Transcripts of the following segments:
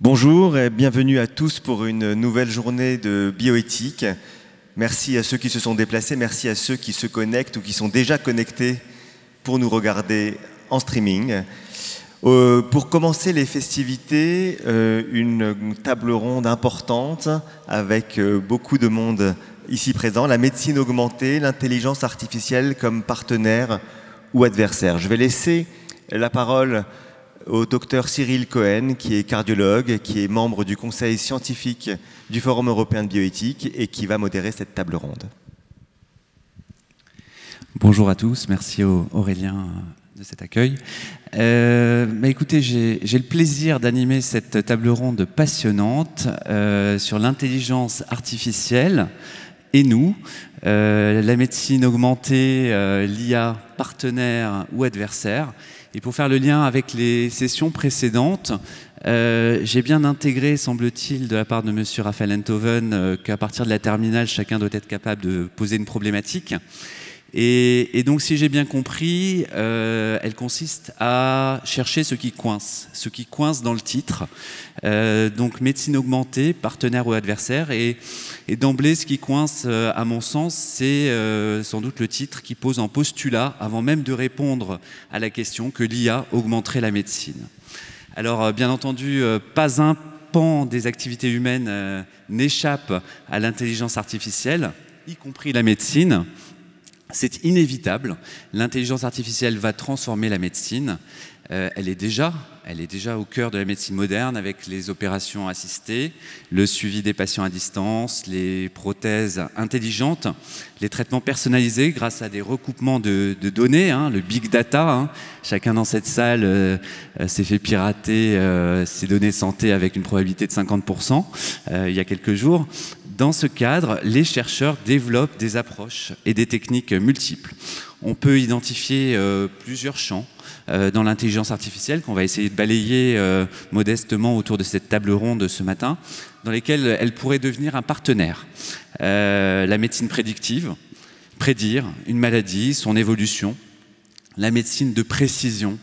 Bonjour et bienvenue à tous pour une nouvelle journée de bioéthique. Merci à ceux qui se sont déplacés, merci à ceux qui se connectent ou qui sont déjà connectés pour nous regarder en streaming. Pour commencer les festivités, une table ronde importante avec beaucoup de monde ici présent, la médecine augmentée, l'intelligence artificielle comme partenaire ou adversaire. Je vais laisser la parole au docteur Cyril Cohen, qui est cardiologue, qui est membre du conseil scientifique du Forum européen de bioéthique et qui va modérer cette table ronde. Bonjour à tous, merci Aurélien de cet accueil. Écoutez, j'ai le plaisir d'animer cette table ronde passionnante sur l'intelligence artificielle et nous, la médecine augmentée, l'IA partenaire ou adversaire. Et pour faire le lien avec les sessions précédentes, j'ai bien intégré, semble-t-il, de la part de M. Raphaël Enthoven, qu'à partir de la terminale, chacun doit être capable de poser une problématique. Et donc, si j'ai bien compris, elle consiste à chercher ce qui coince dans le titre. Donc, médecine augmentée, partenaire ou adversaire. Et d'emblée, ce qui coince, à mon sens, c'est sans doute le titre qui pose en postulat, avant même de répondre à la question, que l'IA augmenterait la médecine. Alors, bien entendu, pas un pan des activités humaines n'échappe à l'intelligence artificielle, y compris la médecine. C'est inévitable, l'intelligence artificielle va transformer la médecine. Elle est déjà au cœur de la médecine moderne avec les opérations assistées, le suivi des patients à distance, les prothèses intelligentes, les traitements personnalisés grâce à des recoupements de données, le big data. Chacun dans cette salle s'est fait pirater ses données santé avec une probabilité de 50% il y a quelques jours. Dans ce cadre, les chercheurs développent des approches et des techniques multiples. On peut identifier plusieurs champs dans l'intelligence artificielle qu'on va essayer de balayer modestement autour de cette table ronde ce matin, dans lesquelles elle pourrait devenir un partenaire. La médecine prédictive, prédire une maladie, son évolution. La médecine de précision.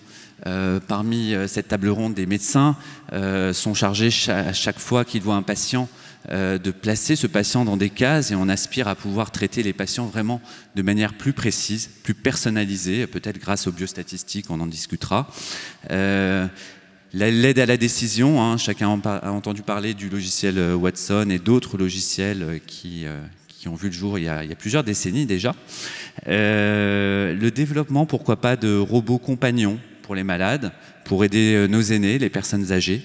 Parmi cette table ronde, des médecins sont chargés à chaque fois qu'ils voient un patient de placer ce patient dans des cases, et on aspire à pouvoir traiter les patients vraiment de manière plus précise, plus personnalisée, peut-être grâce aux biostatistiques, on en discutera. L'aide à la décision, chacun a entendu parler du logiciel Watson et d'autres logiciels qui ont vu le jour il y a plusieurs décennies déjà. Le développement, pourquoi pas, de robots compagnons pour les malades, pour aider nos aînés, les personnes âgées.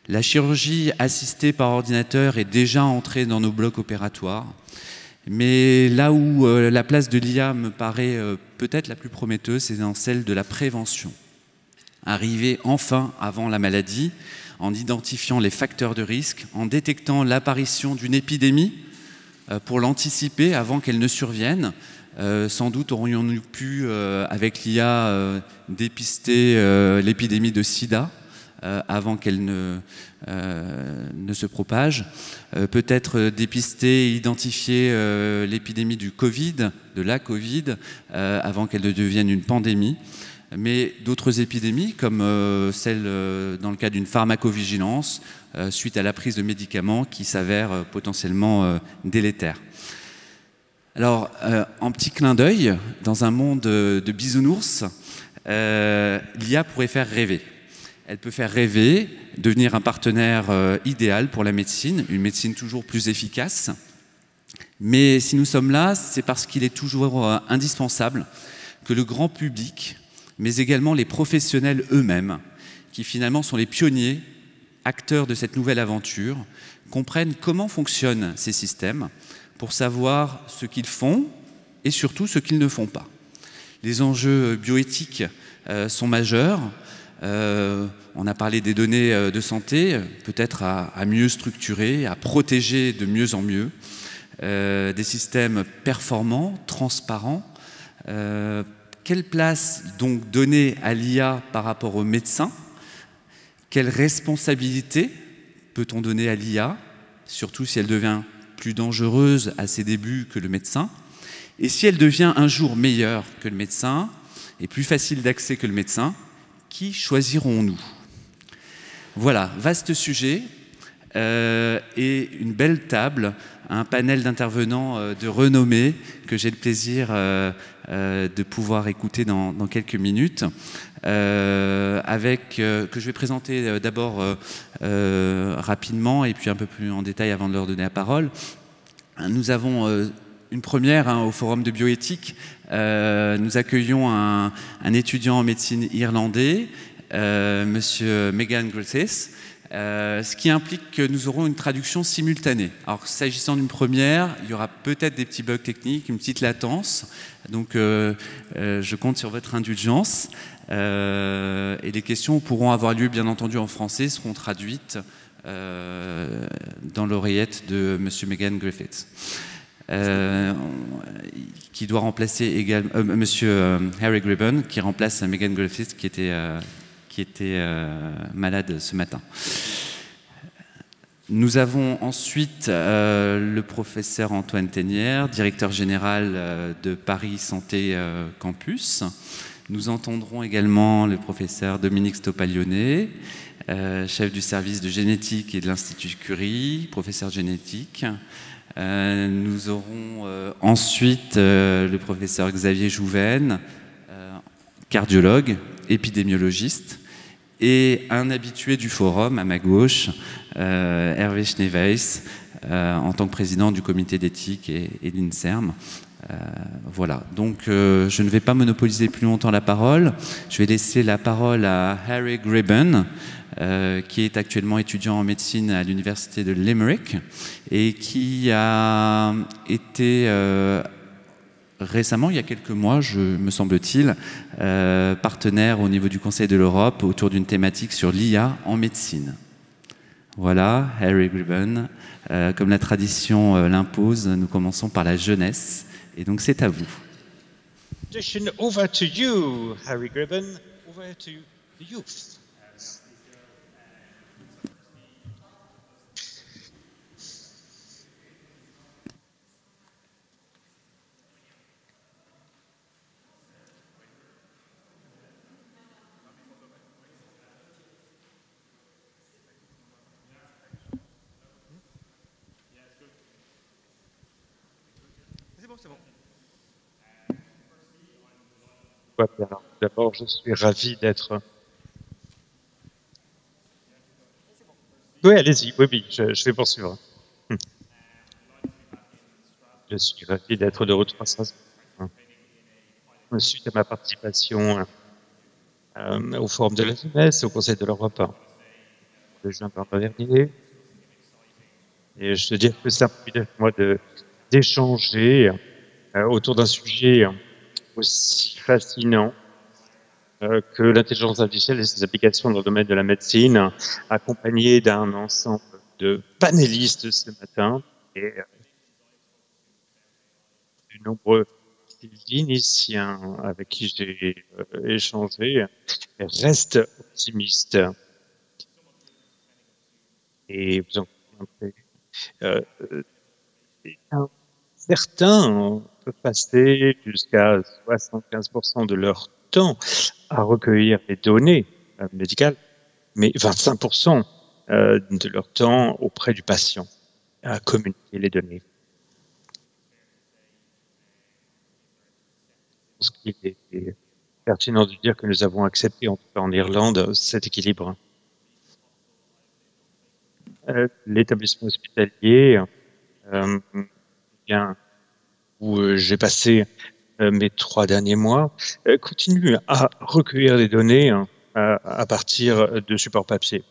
La chirurgie assistée par ordinateur est déjà entrée dans nos blocs opératoires, mais là où la place de l'IA me paraît peut-être la plus prometteuse, c'est dans celle de la prévention. Arriver enfin avant la maladie, en identifiant les facteurs de risque, en détectant l'apparition d'une épidémie pour l'anticiper avant qu'elle ne survienne. Sans doute aurions-nous pu, avec l'IA, dépister l'épidémie de sida avant qu'elle ne se propage, peut-être dépister et identifier l'épidémie du Covid, de la Covid, avant qu'elle ne devienne une pandémie, mais d'autres épidémies, comme celle dans le cas d'une pharmacovigilance, suite à la prise de médicaments qui s'avèrent potentiellement délétères. Alors, en petit clin d'œil, dans un monde de bisounours, l'IA pourrait faire rêver. Elle peut faire rêver, devenir un partenaire idéal pour la médecine, une médecine toujours plus efficace. Mais si nous sommes là, c'est parce qu'il est toujours indispensable que le grand public, mais également les professionnels eux-mêmes, qui finalement sont les pionniers, acteurs de cette nouvelle aventure, comprennent comment fonctionnent ces systèmes pour savoir ce qu'ils font et surtout ce qu'ils ne font pas. Les enjeux bioéthiques sont majeurs. On a parlé des données de santé, peut-être à mieux structurer, à protéger de mieux en mieux, des systèmes performants, transparents. Quelle place donc donner à l'IA par rapport aux médecins? Quelle responsabilité peut-on donner à l'IA, surtout si elle devient plus dangereuse à ses débuts que le médecin? Et si elle devient un jour meilleure que le médecin et plus facile d'accès que le médecin, qui choisirons-nous? Voilà, vaste sujet et une belle table, un panel d'intervenants de renommée que j'ai le plaisir de pouvoir écouter dans quelques minutes, que je vais présenter d'abord rapidement et puis un peu plus en détail avant de leur donner la parole. Nous avons une première au Forum de bioéthique. Nous accueillons un étudiant en médecine irlandais, Monsieur Megan Griffiths, ce qui implique que nous aurons une traduction simultanée. Alors, s'agissant d'une première, il y aura peut-être des petits bugs techniques, une petite latence, donc je compte sur votre indulgence. Et les questions pourront avoir lieu, bien entendu, en français, seront traduites dans l'oreillette de Monsieur Megan Griffiths. Qui doit remplacer également Monsieur Harry Gribben, qui remplace Megan Griffiths, qui était malade ce matin. Nous avons ensuite le professeur Antoine Tenière, directeur général de Paris Santé Campus. Nous entendrons également le professeur Dominique Stopaglione, chef du service de génétique et de l'Institut Curie, professeur de génétique. Nous aurons ensuite le professeur Xavier Jouven, cardiologue, épidémiologiste, et un habitué du forum à ma gauche, Hervé Schneeweiss, en tant que président du comité d'éthique et de l'INSERM. Voilà, donc je ne vais pas monopoliser plus longtemps la parole. Je vais laisser la parole à Harry Gribben, qui est actuellement étudiant en médecine à l'université de Limerick et qui a été récemment, il y a quelques mois, me semble-t-il, partenaire au niveau du Conseil de l'Europe autour d'une thématique sur l'IA en médecine. Voilà, Harry Gribben. Comme la tradition l'impose, nous commençons par la jeunesse. Et donc, c'est à vous. Over to you, Harry Gribben. Over to the youth. D'abord, je suis ravi d'être... Oui, allez-y, oui, je vais poursuivre. Je suis ravi d'être de retour à Strasbourg. Suite à ma participation au Forum de la jeunesse, au Conseil de l'Europe, le juin dernier. Et je veux dire que c'est un privilège pour moi d'échanger autour d'un sujet aussi fascinant que l'intelligence artificielle et ses applications dans le domaine de la médecine, accompagné d'un ensemble de panélistes ce matin et de nombreux cliniciens avec qui j'ai échangé, restent optimistes. Et vous en comprenez, certains peuvent passer jusqu'à 75% de leur temps à recueillir les données médicales, mais 25% de leur temps auprès du patient à communiquer les données. Ce qui est pertinent de dire que nous avons accepté, en tout cas en Irlande, cet équilibre. L'établissement hospitalier, où j'ai passé mes 3 derniers mois, continue à recueillir les données à partir de supports papier.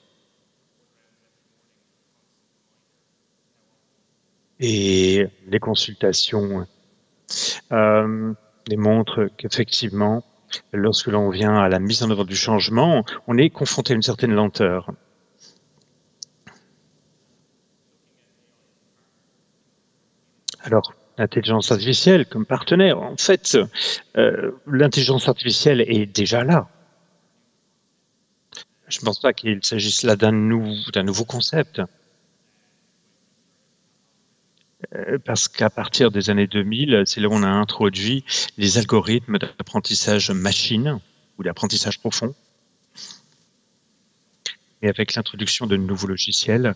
Et les consultations démontrent qu'effectivement, lorsque l'on vient à la mise en œuvre du changement, on est confronté à une certaine lenteur. Alors, l'intelligence artificielle comme partenaire, en fait, l'intelligence artificielle est déjà là. Je ne pense pas qu'il s'agisse là d'un nouveau concept. Parce qu'à partir des années 2000, c'est là où on a introduit les algorithmes d'apprentissage machine ou d'apprentissage profond. Et avec l'introduction de nouveaux logiciels,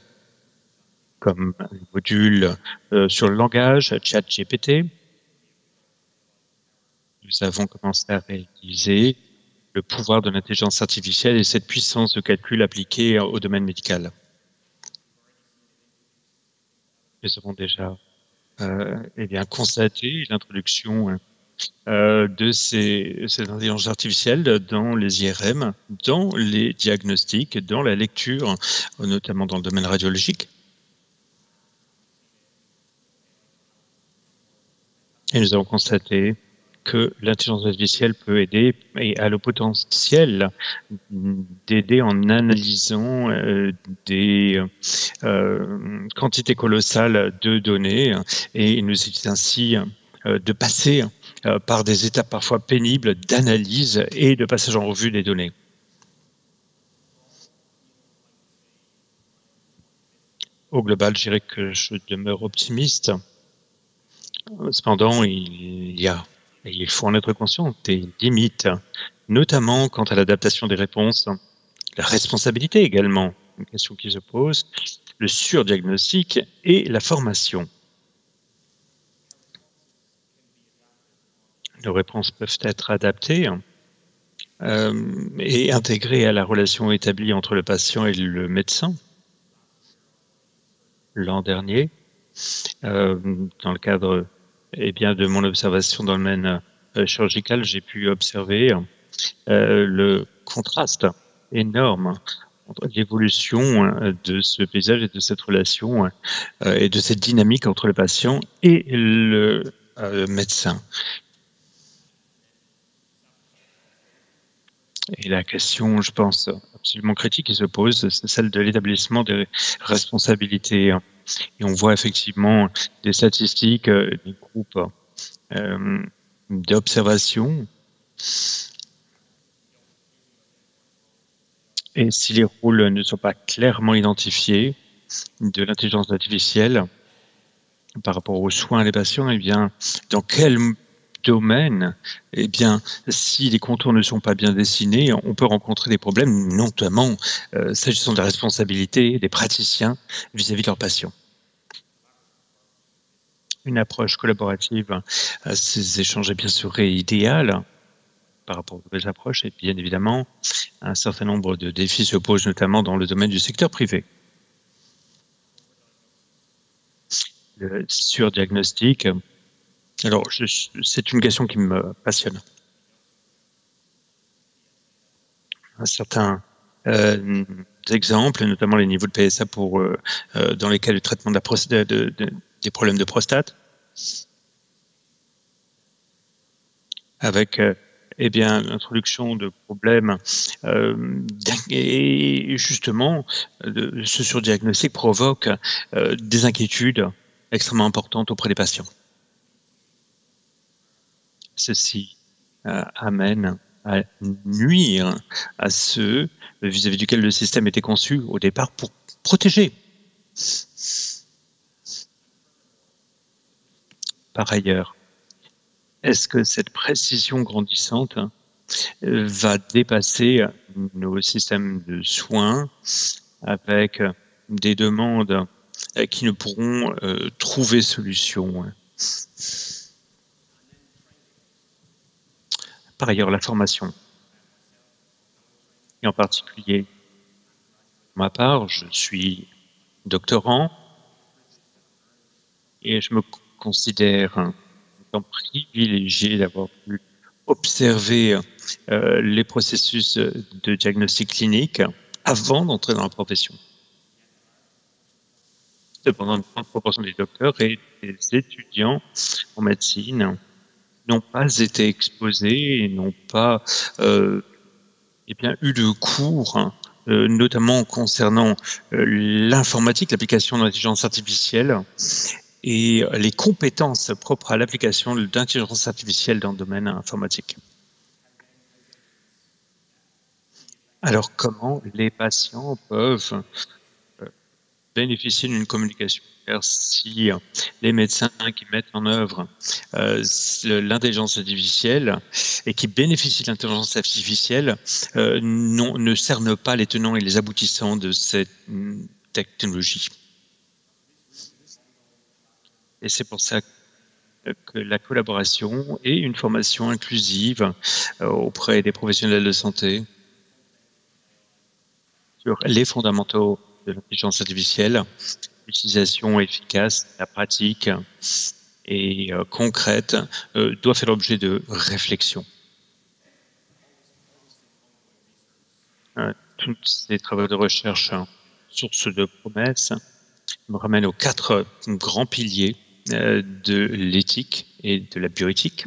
comme le module sur le langage, ChatGPT, nous avons commencé à réaliser le pouvoir de l'intelligence artificielle et cette puissance de calcul appliquée au domaine médical. Nous avons déjà constaté l'introduction de ces intelligences artificielles dans les IRM, dans les diagnostics, dans la lecture, notamment dans le domaine radiologique. Et nous avons constaté que l'intelligence artificielle peut aider et a le potentiel d'aider en analysant des quantités colossales de données et il nous évite ainsi de passer par des étapes parfois pénibles d'analyse et de passage en revue des données. Au global, je dirais que je demeure optimiste. Cependant, il faut en être conscient des limites, notamment quant à l'adaptation des réponses, la responsabilité également, une question qui se pose, le surdiagnostic et la formation. Nos réponses peuvent être adaptées et intégrées à la relation établie entre le patient et le médecin. L'an dernier, dans le cadre de mon observation dans le domaine chirurgical, j'ai pu observer le contraste énorme entre l'évolution de ce paysage et de cette relation et de cette dynamique entre le patient et le médecin. Et la question, je pense, absolument critique qui se pose, c'est celle de l'établissement des responsabilités. Et on voit effectivement des statistiques, des groupes d'observation. Et si les rôles ne sont pas clairement identifiés de l'intelligence artificielle par rapport aux soins des patients, eh bien, dans quel domaine, eh bien, si les contours ne sont pas bien dessinés, on peut rencontrer des problèmes, notamment s'agissant de la responsabilité des praticiens vis-à-vis de leurs patients. Une approche collaborative à ces échanges est bien sûr idéale par rapport aux nouvelles approches, et bien évidemment, un certain nombre de défis se posent, notamment dans le domaine du secteur privé. Le surdiagnostic, alors c'est une question qui me passionne. Un certain exemples, notamment les niveaux de PSA dans lesquels le traitement de des problèmes de prostate, avec l'introduction de problèmes et justement ce surdiagnostic provoque des inquiétudes extrêmement importantes auprès des patients. Ceci amène à nuire à ceux vis-à-vis duquel le système était conçu au départ pour protéger. Par ailleurs, est-ce que cette précision grandissante va dépasser nos systèmes de soins avec des demandes qui ne pourront trouver solution? Par ailleurs, la formation, et en particulier, pour ma part, je suis doctorant et je me considère comme privilégié d'avoir pu observer les processus de diagnostic clinique avant d'entrer dans la profession. Cependant, une grande proportion des docteurs et des étudiants en médecine n'ont pas été exposés et n'ont pas eu de cours, notamment concernant l'informatique, l'application de l'intelligence artificielle et les compétences propres à l'application d'intelligence artificielle dans le domaine informatique. Alors, comment les patients peuvent bénéficier d'une communication. Car si les médecins qui mettent en œuvre l'intelligence artificielle et qui bénéficient de l'intelligence artificielle ne cernent pas les tenants et les aboutissants de cette technologie. Et c'est pour ça que la collaboration et une formation inclusive auprès des professionnels de santé sur les fondamentaux de l'intelligence artificielle, l'utilisation efficace, la pratique et concrète doit faire l'objet de réflexion. Tous ces travaux de recherche, source de promesses, me ramènent aux 4 grands piliers de l'éthique et de la bioéthique.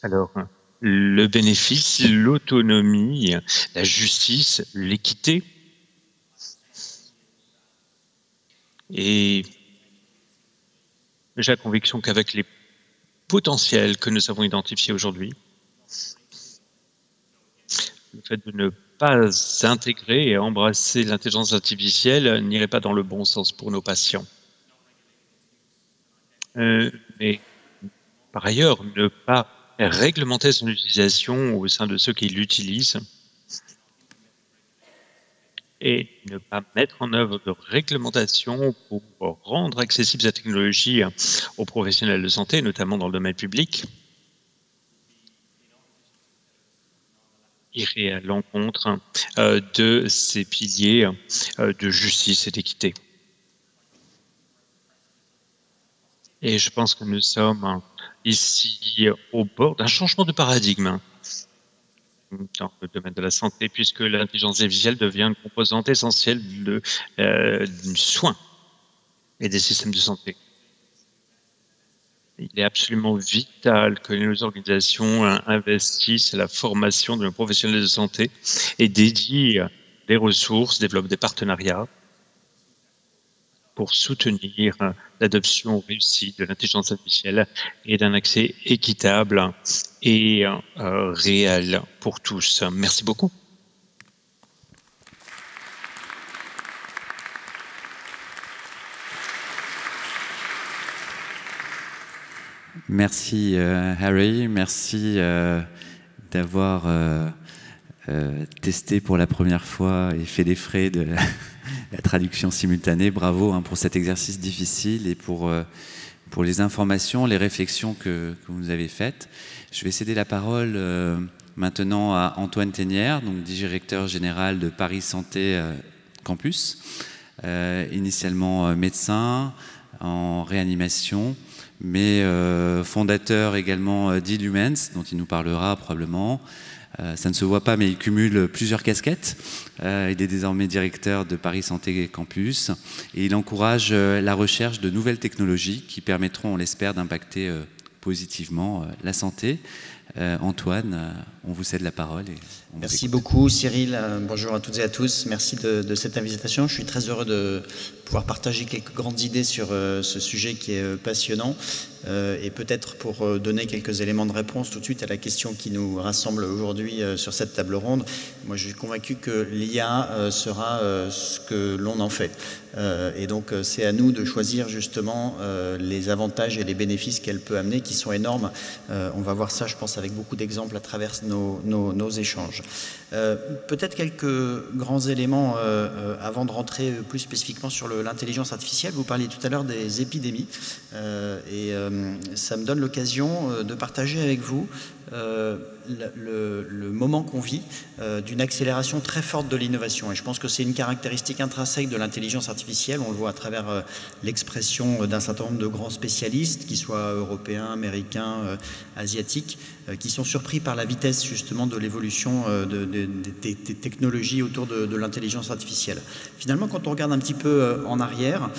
Alors, le bénéfice, l'autonomie, la justice, l'équité. Et j'ai la conviction qu'avec les potentiels que nous avons identifiés aujourd'hui, le fait de ne pas intégrer et embrasser l'intelligence artificielle n'irait pas dans le bon sens pour nos patients. Mais par ailleurs, ne pas réglementer son utilisation au sein de ceux qui l'utilisent et ne pas mettre en œuvre de réglementation pour rendre accessible cette technologie aux professionnels de santé, notamment dans le domaine public, irait à l'encontre de ces piliers de justice et d'équité. Et je pense que nous sommes ici au bord d'un changement de paradigme dans le domaine de la santé, puisque l'intelligence artificielle devient une composante essentielle du soin et des systèmes de santé. Il est absolument vital que nos organisations investissent à la formation de nos professionnels de santé et dédient des ressources, développent des partenariats pour soutenir l'adoption réussie de l'intelligence artificielle et d'un accès équitable et réel pour tous. Merci beaucoup. Merci Harry, merci d'avoir testé pour la première fois et fait les frais de la traduction simultanée. Bravo pour cet exercice difficile et pour les informations, les réflexions que vous avez faites. Je vais céder la parole maintenant à Antoine Ténière, donc directeur général de Paris Santé Campus, initialement médecin en réanimation, mais fondateur également d'Illumens, dont il nous parlera probablement. Ça ne se voit pas, mais il cumule plusieurs casquettes. Il est désormais directeur de Paris Santé Campus et il encourage la recherche de nouvelles technologies qui permettront, on l'espère, d'impacter positivement la santé. Antoine, on vous cède la parole. Merci beaucoup Cyril, bonjour à toutes et à tous, merci de cette invitation. Je suis très heureux de pouvoir partager quelques grandes idées sur ce sujet qui est passionnant et peut-être pour donner quelques éléments de réponse tout de suite à la question qui nous rassemble aujourd'hui sur cette table ronde. Moi je suis convaincu que l'IA sera ce que l'on en fait et donc c'est à nous de choisir justement les avantages et les bénéfices qu'elle peut amener qui sont énormes. On va voir ça je pense avec beaucoup d'exemples à travers nos échanges. Peut-être quelques grands éléments avant de rentrer plus spécifiquement sur l'intelligence artificielle. Vous parliez tout à l'heure des épidémies et ça me donne l'occasion de partager avec vous le moment qu'on vit d'une accélération très forte de l'innovation. Et je pense que c'est une caractéristique intrinsèque de l'intelligence artificielle. On le voit à travers l'expression d'un certain nombre de grands spécialistes, qu'ils soient européens, américains, asiatiques, qui sont surpris par la vitesse justement de l'évolution des technologies autour de l'intelligence artificielle. Finalement, quand on regarde un petit peu en arrière,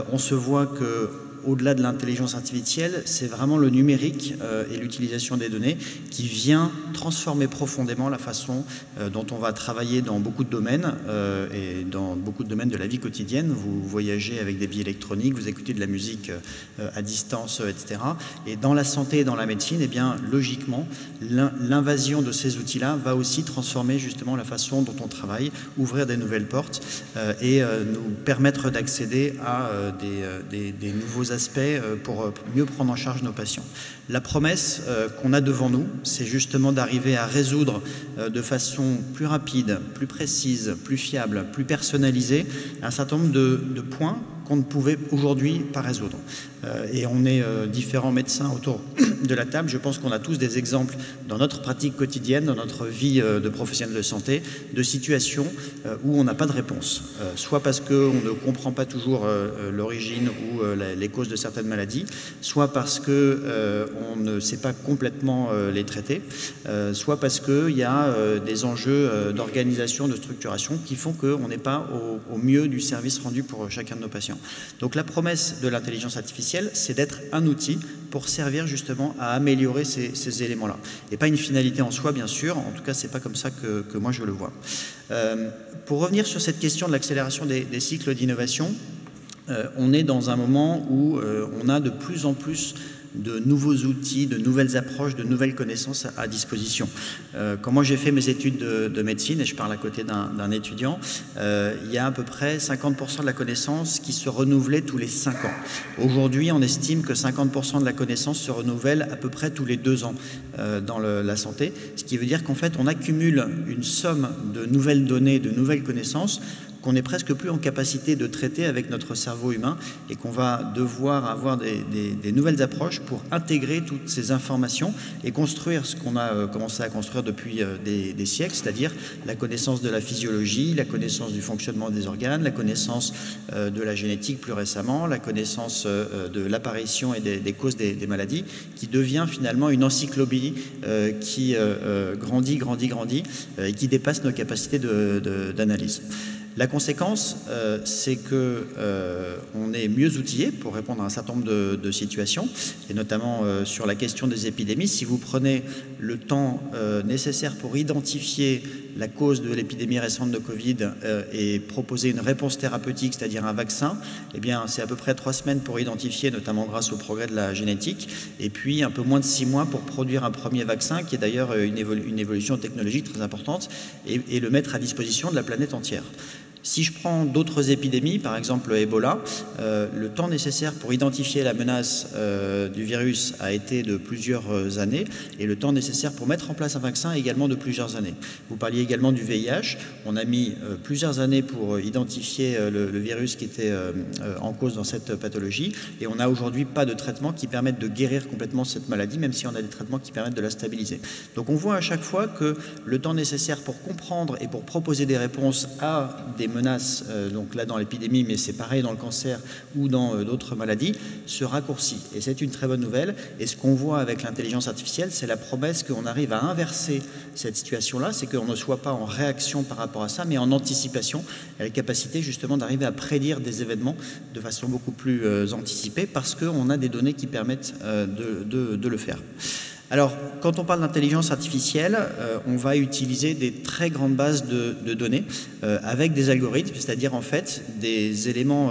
on se voit que au-delà de l'intelligence artificielle, c'est vraiment le numérique et l'utilisation des données qui vient transformer profondément la façon dont on va travailler dans beaucoup de domaines et dans beaucoup de domaines de la vie quotidienne. Vous voyagez avec des billets électroniques, vous écoutez de la musique à distance, etc. Et dans la santé et dans la médecine, eh bien, logiquement, l'invasion de ces outils-là va aussi transformer justement la façon dont on travaille, ouvrir des nouvelles portes et nous permettre d'accéder à des nouveaux aspects pour mieux prendre en charge nos patients. La promesse qu'on a devant nous, c'est justement d'arriver à résoudre de façon plus rapide, plus précise, plus fiable, plus personnalisée un certain nombre de points qu'on ne pouvait aujourd'hui pas résoudre. Et on est différents médecins autour de la table. Je pense qu'on a tous des exemples dans notre pratique quotidienne, dans notre vie de professionnel de santé, de situations où on n'a pas de réponse. Soit parce qu'on ne comprend pas toujours l'origine ou les causes de certaines maladies, soit parce qu'on ne sait pas complètement les traiter, soit parce qu'il y a des enjeux d'organisation, de structuration qui font qu'on n'est pas au mieux du service rendu pour chacun de nos patients. Donc la promesse de l'intelligence artificielle, c'est d'être un outil pour servir justement à améliorer ces éléments-là. Et pas une finalité en soi, bien sûr, en tout cas, c'est pas comme ça que moi je le vois. Pour revenir sur cette question de l'accélération des cycles d'innovation, on est dans un moment où on a de plus en plus de nouveaux outils, de nouvelles approches, de nouvelles connaissances à disposition. Quand moi j'ai fait mes études de médecine, et je parle à côté d'un étudiant, il y a à peu près 50% de la connaissance qui se renouvelait tous les 5 ans. Aujourd'hui, on estime que 50% de la connaissance se renouvelle à peu près tous les 2 ans dans la santé, ce qui veut dire qu'en fait, on accumule une somme de nouvelles données, de nouvelles connaissances qu'on n'est presque plus en capacité de traiter avec notre cerveau humain et qu'on va devoir avoir des nouvelles approches pour intégrer toutes ces informations et construire ce qu'on a commencé à construire depuis des siècles, c'est-à-dire la connaissance de la physiologie, la connaissance du fonctionnement des organes, la connaissance de la génétique plus récemment, la connaissance de l'apparition et des causes des maladies, qui devient finalement une encyclopédie qui grandit et qui dépasse nos capacités d'analyse. La conséquence, c'est qu'on est mieux outillé pour répondre à un certain nombre de situations, et notamment sur la question des épidémies. Si vous prenez le temps nécessaire pour identifier la cause de l'épidémie récente de Covid et proposer une réponse thérapeutique, c'est-à-dire un vaccin, eh bien, c'est à peu près 3 semaines pour identifier, notamment grâce au progrès de la génétique, et puis un peu moins de 6 mois pour produire un premier vaccin, qui est d'ailleurs une évolution technologique très importante, et le mettre à disposition de la planète entière. Si je prends d'autres épidémies, par exemple Ebola, le temps nécessaire pour identifier la menace du virus a été de plusieurs années, et le temps nécessaire pour mettre en place un vaccin également de plusieurs années. Vous parliez également du VIH. On a mis plusieurs années pour identifier le virus qui était en cause dans cette pathologie, et on n'a aujourd'hui pas de traitement qui permette de guérir complètement cette maladie, même si on a des traitements qui permettent de la stabiliser. Donc on voit à chaque fois que le temps nécessaire pour comprendre et pour proposer des réponses à des menaces, donc là dans l'épidémie, mais c'est pareil dans le cancer ou dans d'autres maladies, se raccourcit. Et c'est une très bonne nouvelle. Et ce qu'on voit avec l'intelligence artificielle, c'est la promesse qu'on arrive à inverser cette situation-là, c'est qu'on ne soit pas en réaction par rapport à ça, mais en anticipation, et la capacité justement d'arriver à prédire des événements de façon beaucoup plus anticipée, parce qu'on a des données qui permettent de le faire. Alors, quand on parle d'intelligence artificielle, on va utiliser des très grandes bases de données avec des algorithmes, c'est-à-dire en fait des éléments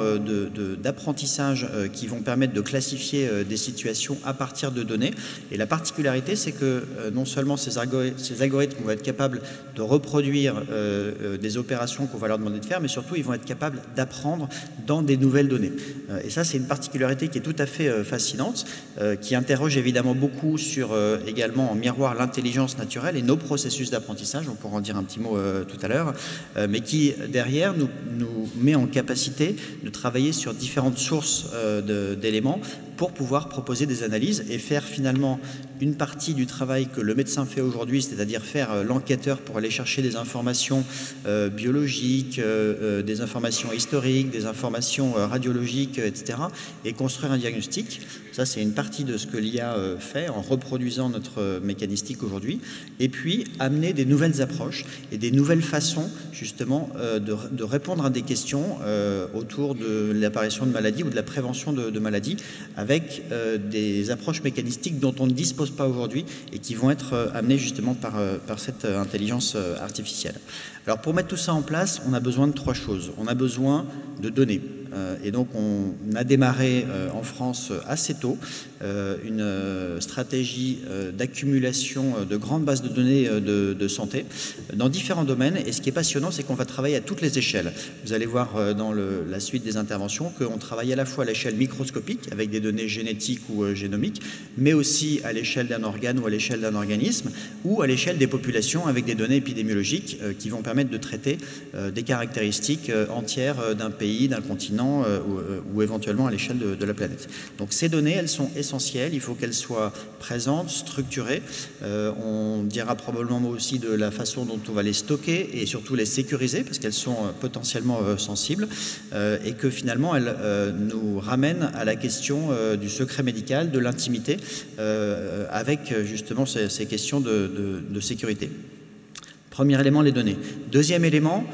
d'apprentissage qui vont permettre de classifier des situations à partir de données. Et la particularité, c'est que non seulement ces algorithmes vont être capables de reproduire des opérations qu'on va leur demander de faire, mais surtout ils vont être capables d'apprendre dans des nouvelles données. Et ça, c'est une particularité qui est tout à fait fascinante, qui interroge évidemment beaucoup sur également en miroir l'intelligence naturelle et nos processus d'apprentissage, on pourra en dire un petit mot tout à l'heure, mais qui derrière nous met en capacité de travailler sur différentes sources d'éléments pour pouvoir proposer des analyses et faire finalement une partie du travail que le médecin fait aujourd'hui, c'est-à-dire faire l'enquêteur pour aller chercher des informations biologiques, des informations historiques, des informations radiologiques, etc., et construire un diagnostic. Ça, c'est une partie de ce que l'IA fait en reproduisant notre mécanistique aujourd'hui. Et puis, amener des nouvelles approches et des nouvelles façons, justement, de répondre à des questions autour de l'apparition de maladies ou de la prévention de maladies, avec des approches mécanistiques dont on ne dispose pas aujourd'hui et qui vont être amenées justement par cette intelligence artificielle. Alors, pour mettre tout ça en place, on a besoin de 3 choses. On a besoin de données. Et donc, on a démarré en France assez tôt une stratégie d'accumulation de grandes bases de données de santé dans différents domaines. Et ce qui est passionnant, c'est qu'on va travailler à toutes les échelles. Vous allez voir dans la suite des interventions qu'on travaille à la fois à l'échelle microscopique, avec des données génétiques ou génomiques, mais aussi à l'échelle d'un organe ou à l'échelle d'un organisme, ou à l'échelle des populations, avec des données épidémiologiques qui vont permettre de traiter des caractéristiques entières d'un pays, d'un continent, ou éventuellement à l'échelle de la planète. Donc ces données, elles sont essentielles, il faut qu'elles soient présentes, structurées. On dira probablement aussi de la façon dont on va les stocker et surtout les sécuriser, parce qu'elles sont potentiellement sensibles, et que finalement elles nous ramènent à la question du secret médical, de l'intimité, avec justement ces questions de sécurité. Premier élément, les données. Deuxième élément,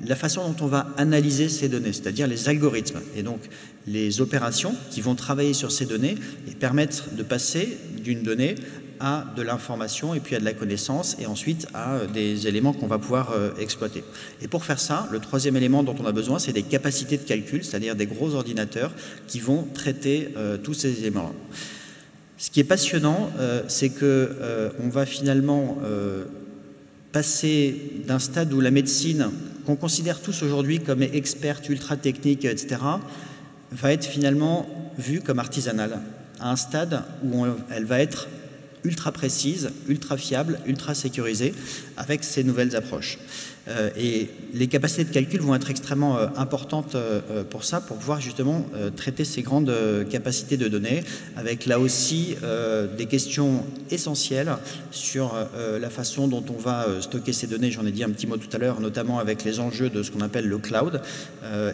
la façon dont on va analyser ces données, c'est-à-dire les algorithmes et donc les opérations qui vont travailler sur ces données et permettre de passer d'une donnée à de l'information et puis à de la connaissance et ensuite à des éléments qu'on va pouvoir exploiter. Et pour faire ça, le troisième élément dont on a besoin, c'est des capacités de calcul, c'est-à-dire des gros ordinateurs qui vont traiter tous ces éléments-là. Ce qui est passionnant, c'est qu'on va finalement passer d'un stade où la médecine, qu'on considère tous aujourd'hui comme experte, ultra technique, etc., va être finalement vue comme artisanale, à un stade où elle va être ultra précise, ultra fiable, ultra sécurisée, avec ces nouvelles approches. Et les capacités de calcul vont être extrêmement importantes pour ça, pour pouvoir justement traiter ces grandes capacités de données, avec là aussi des questions essentielles sur la façon dont on va stocker ces données. J'en ai dit un petit mot tout à l'heure, notamment avec les enjeux de ce qu'on appelle le cloud,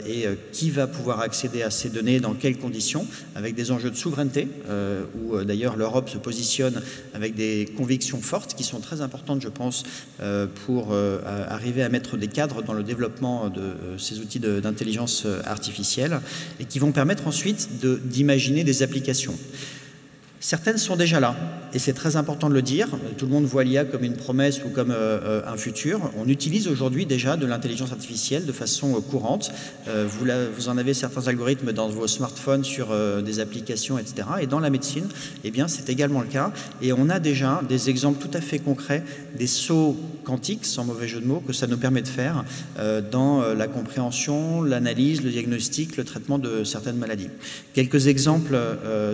et qui va pouvoir accéder à ces données, dans quelles conditions, avec des enjeux de souveraineté, où d'ailleurs l'Europe se positionne avec des convictions fortes qui sont très importantes, je pense, pour arriver à mettre des cadres dans le développement de ces outils d'intelligence artificielle et qui vont permettre ensuite d'imaginer des applications. Certaines sont déjà là, et c'est très important de le dire. Tout le monde voit l'IA comme une promesse ou comme un futur. On utilise aujourd'hui déjà de l'intelligence artificielle de façon courante. Vous en avez certains algorithmes dans vos smartphones sur des applications, etc. Et dans la médecine, eh bien, c'est également le cas. Et on a déjà des exemples tout à fait concrets, des sauts quantiques, sans mauvais jeu de mots, que ça nous permet de faire dans la compréhension, l'analyse, le diagnostic, le traitement de certaines maladies. Quelques exemples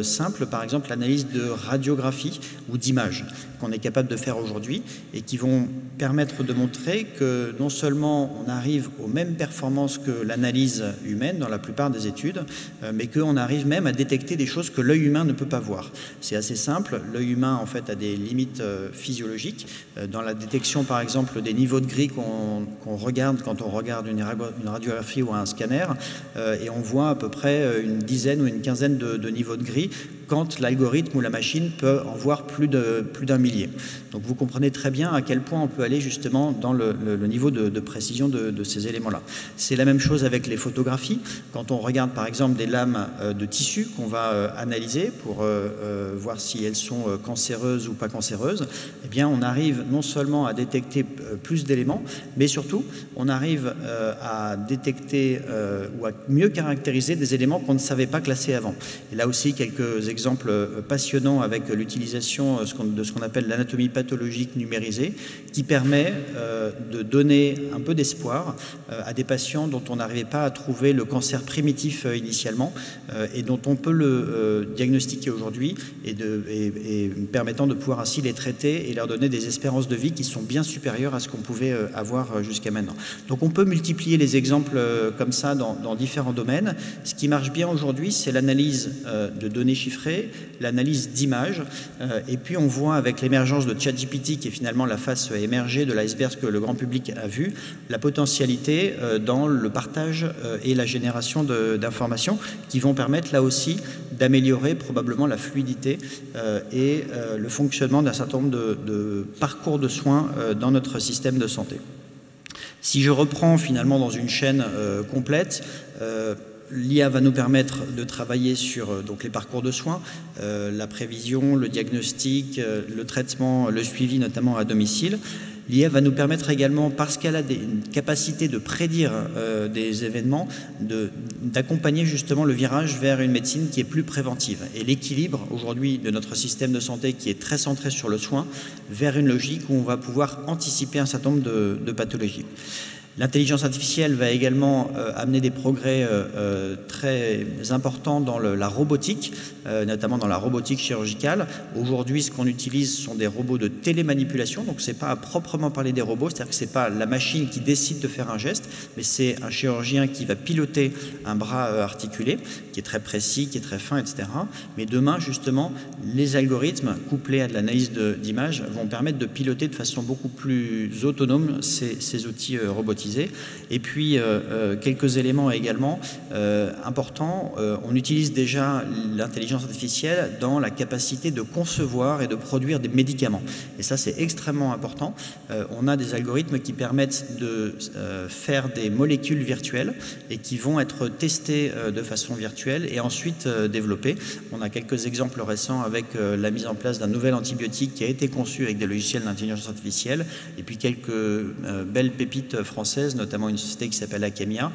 simples, par exemple l'analyse de radiographie ou d'images qu'on est capable de faire aujourd'hui et qui vont permettre de montrer que non seulement on arrive aux mêmes performances que l'analyse humaine dans la plupart des études, mais qu'on arrive même à détecter des choses que l'œil humain ne peut pas voir. C'est assez simple, l'œil humain en fait a des limites physiologiques. Dans la détection par exemple des niveaux de gris qu'on regarde quand on regarde une radiographie ou un scanner, et on voit à peu près une dizaine ou une quinzaine de niveaux de gris quand l'algorithme ou la machine peut en voir plus d'un millier. Donc vous comprenez très bien à quel point on peut aller justement dans le niveau de précision de ces éléments-là. C'est la même chose avec les photographies. Quand on regarde par exemple des lames de tissu qu'on va analyser pour voir si elles sont cancéreuses ou pas cancéreuses, eh bien on arrive non seulement à détecter plus d'éléments, mais surtout on arrive à détecter ou à mieux caractériser des éléments qu'on ne savait pas classer avant. Et là aussi quelques exemples exemples passionnants avec l'utilisation de ce qu'on appelle l'anatomie pathologique numérisée, qui permet de donner un peu d'espoir à des patients dont on n'arrivait pas à trouver le cancer primitif initialement et dont on peut le diagnostiquer aujourd'hui et permettant de pouvoir ainsi les traiter et leur donner des espérances de vie qui sont bien supérieures à ce qu'on pouvait avoir jusqu'à maintenant. Donc on peut multiplier les exemples comme ça dans différents domaines. Ce qui marche bien aujourd'hui, c'est l'analyse de données chiffrées, l'analyse d'images, et puis on voit avec l'émergence de ChatGPT, qui est finalement la face émergée de l'iceberg que le grand public a vu, la potentialité dans le partage et la génération d'informations qui vont permettre là aussi d'améliorer probablement la fluidité et le fonctionnement d'un certain nombre de parcours de soins dans notre système de santé. Si je reprends finalement dans une chaîne complète, l'IA va nous permettre de travailler sur donc, les parcours de soins, la prévision, le diagnostic, le traitement, le suivi notamment à domicile. L'IA va nous permettre également, parce qu'elle a une capacité de prédire des événements, d'accompagner justement le virage vers une médecine qui est plus préventive. Et l'équilibre aujourd'hui de notre système de santé qui est très centré sur le soin, vers une logique où on va pouvoir anticiper un certain nombre de pathologies. L'intelligence artificielle va également amener des progrès très importants dans la robotique, notamment dans la robotique chirurgicale. Aujourd'hui, ce qu'on utilise sont des robots de télémanipulation, donc ce n'est pas à proprement parler des robots, c'est-à-dire que ce n'est pas la machine qui décide de faire un geste, mais c'est un chirurgien qui va piloter un bras articulé, qui est très précis, qui est très fin, etc. Mais demain, justement, les algorithmes couplés à de l'analyse d'images vont permettre de piloter de façon beaucoup plus autonome ces outils robotisés. Et puis, quelques éléments également importants. On utilise déjà l'intelligence artificielle dans la capacité de concevoir et de produire des médicaments. Et ça, c'est extrêmement important. On a des algorithmes qui permettent de faire des molécules virtuelles et qui vont être testées de façon virtuelle et ensuite développées. On a quelques exemples récents avec la mise en place d'un nouvel antibiotique qui a été conçu avec des logiciels d'intelligence artificielle et puis quelques belles pépites françaises, notamment une société qui s'appelle Akemia,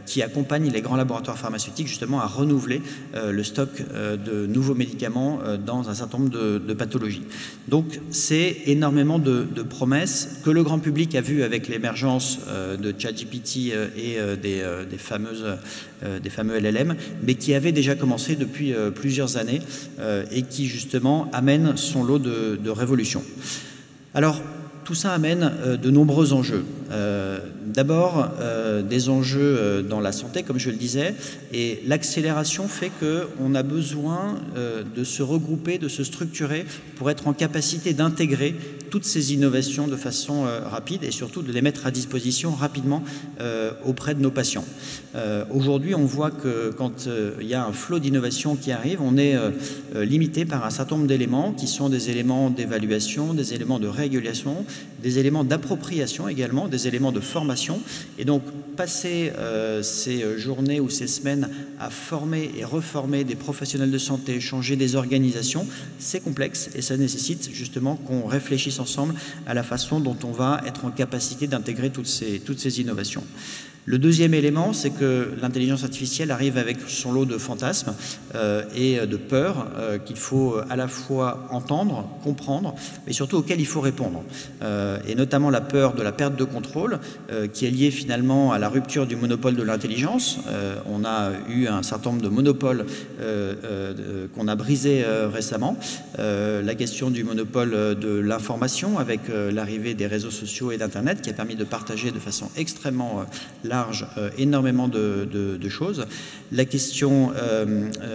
qui accompagne les grands laboratoires pharmaceutiques justement à renouveler le stock de nouveaux médicaments dans un certain nombre de pathologies. Donc c'est énormément de promesses que le grand public a vu avec l'émergence de ChatGPT et des fameux LLM, mais qui avaient déjà commencé depuis plusieurs années et qui justement amènent son lot de révolutions. Alors, tout ça amène de nombreux enjeux. D'abord, des enjeux dans la santé, comme je le disais, et l'accélération fait qu'on a besoin de se regrouper, de se structurer pour être en capacité d'intégrer toutes ces innovations de façon rapide et surtout de les mettre à disposition rapidement auprès de nos patients. Aujourd'hui, on voit que quand il y a un flot d'innovation qui arrive, on est limité par un certain nombre d'éléments qui sont des éléments d'évaluation, des éléments de régulation, des éléments d'appropriation également, des éléments de formation. Et donc, passer ces journées ou ces semaines à former et reformer des professionnels de santé, changer des organisations, c'est complexe et ça nécessite justement qu'on réfléchisse ensemble à la façon dont on va être en capacité d'intégrer toutes ces innovations. Le deuxième élément, c'est que l'intelligence artificielle arrive avec son lot de fantasmes et de peurs qu'il faut à la fois entendre, comprendre, mais surtout auxquels il faut répondre. Et notamment la peur de la perte de contrôle qui est liée finalement à la rupture du monopole de l'intelligence. On a eu un certain nombre de monopoles qu'on a brisés récemment. La question du monopole de l'information avec l'arrivée des réseaux sociaux et d'Internet qui a permis de partager de façon extrêmement large énormément de choses. La question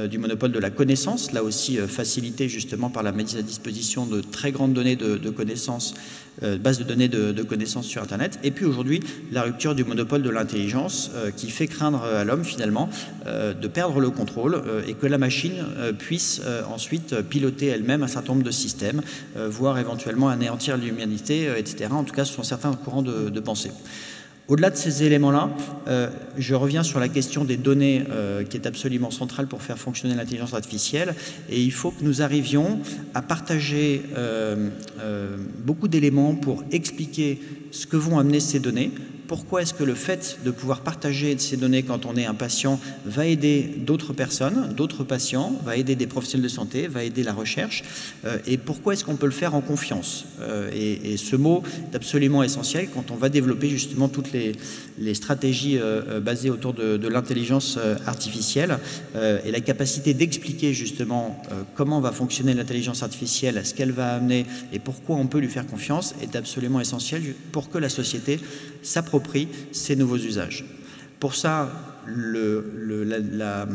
du monopole de la connaissance, là aussi facilitée justement par la mise à disposition de très grandes données de connaissances, bases de données de connaissances sur Internet. Et puis aujourd'hui, la rupture du monopole de l'intelligence qui fait craindre à l'homme finalement de perdre le contrôle et que la machine puisse ensuite piloter elle-même un certain nombre de systèmes, voire éventuellement anéantir l'humanité, etc. En tout cas, ce sont certains courants de pensée. Au-delà de ces éléments-là, je reviens sur la question des données qui est absolument centrale pour faire fonctionner l'intelligence artificielle. Et il faut que nous arrivions à partager beaucoup d'éléments pour expliquer ce que vont amener ces données, pourquoi est-ce que le fait de pouvoir partager ces données quand on est un patient va aider d'autres personnes, d'autres patients, va aider des professionnels de santé, va aider la recherche, et pourquoi est-ce qu'on peut le faire en confiance. Et ce mot est absolument essentiel quand on va développer justement toutes les stratégies basées autour de l'intelligence artificielle, et la capacité d'expliquer justement comment va fonctionner l'intelligence artificielle, ce qu'elle va amener et pourquoi on peut lui faire confiance est absolument essentiel pour que la société s'approprie ces nouveaux usages. Pour ça, la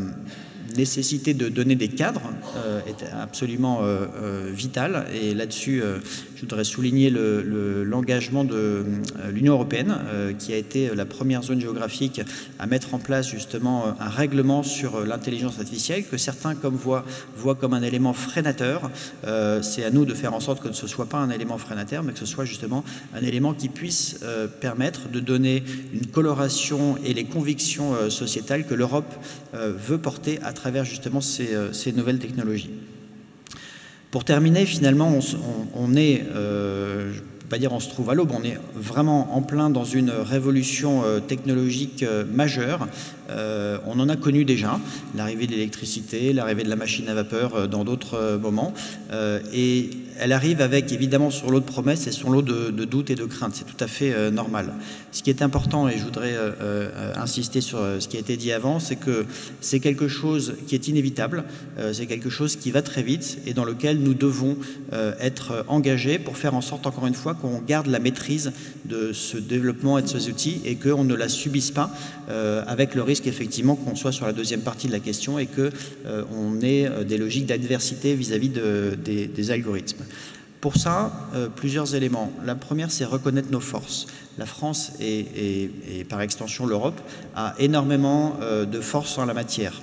nécessité de donner des cadres est absolument vitale, et là-dessus je voudrais souligner l'engagement de l'Union européenne qui a été la première zone géographique à mettre en place justement un règlement sur l'intelligence artificielle que certains voient comme un élément freinateur. C'est à nous de faire en sorte que ce ne soit pas un élément freinateur, mais que ce soit justement un élément qui puisse permettre de donner une coloration et les convictions sociétales que l'Europe veut porter à travers justement ces nouvelles technologies. Pour terminer, finalement, on est, je ne peux pas dire on se trouve à l'aube, on est vraiment en plein dans une révolution technologique majeure. On en a connu déjà, l'arrivée de l'électricité, l'arrivée de la machine à vapeur dans d'autres moments, et elle arrive avec évidemment son lot de promesses et son lot de doutes et de craintes, c'est tout à fait normal. Ce qui est important, et je voudrais insister sur ce qui a été dit avant, c'est que c'est quelque chose qui est inévitable, c'est quelque chose qui va très vite et dans lequel nous devons être engagés pour faire en sorte, encore une fois, qu'on garde la maîtrise de ce développement et de ces outils et qu'on ne la subisse pas avec le risque effectivement qu'on soit sur la deuxième partie de la question et qu'on ait des logiques d'adversité vis-à-vis des algorithmes. Pour ça, plusieurs éléments. La première, c'est reconnaître nos forces. La France et par extension l'Europe a énormément de force en la matière,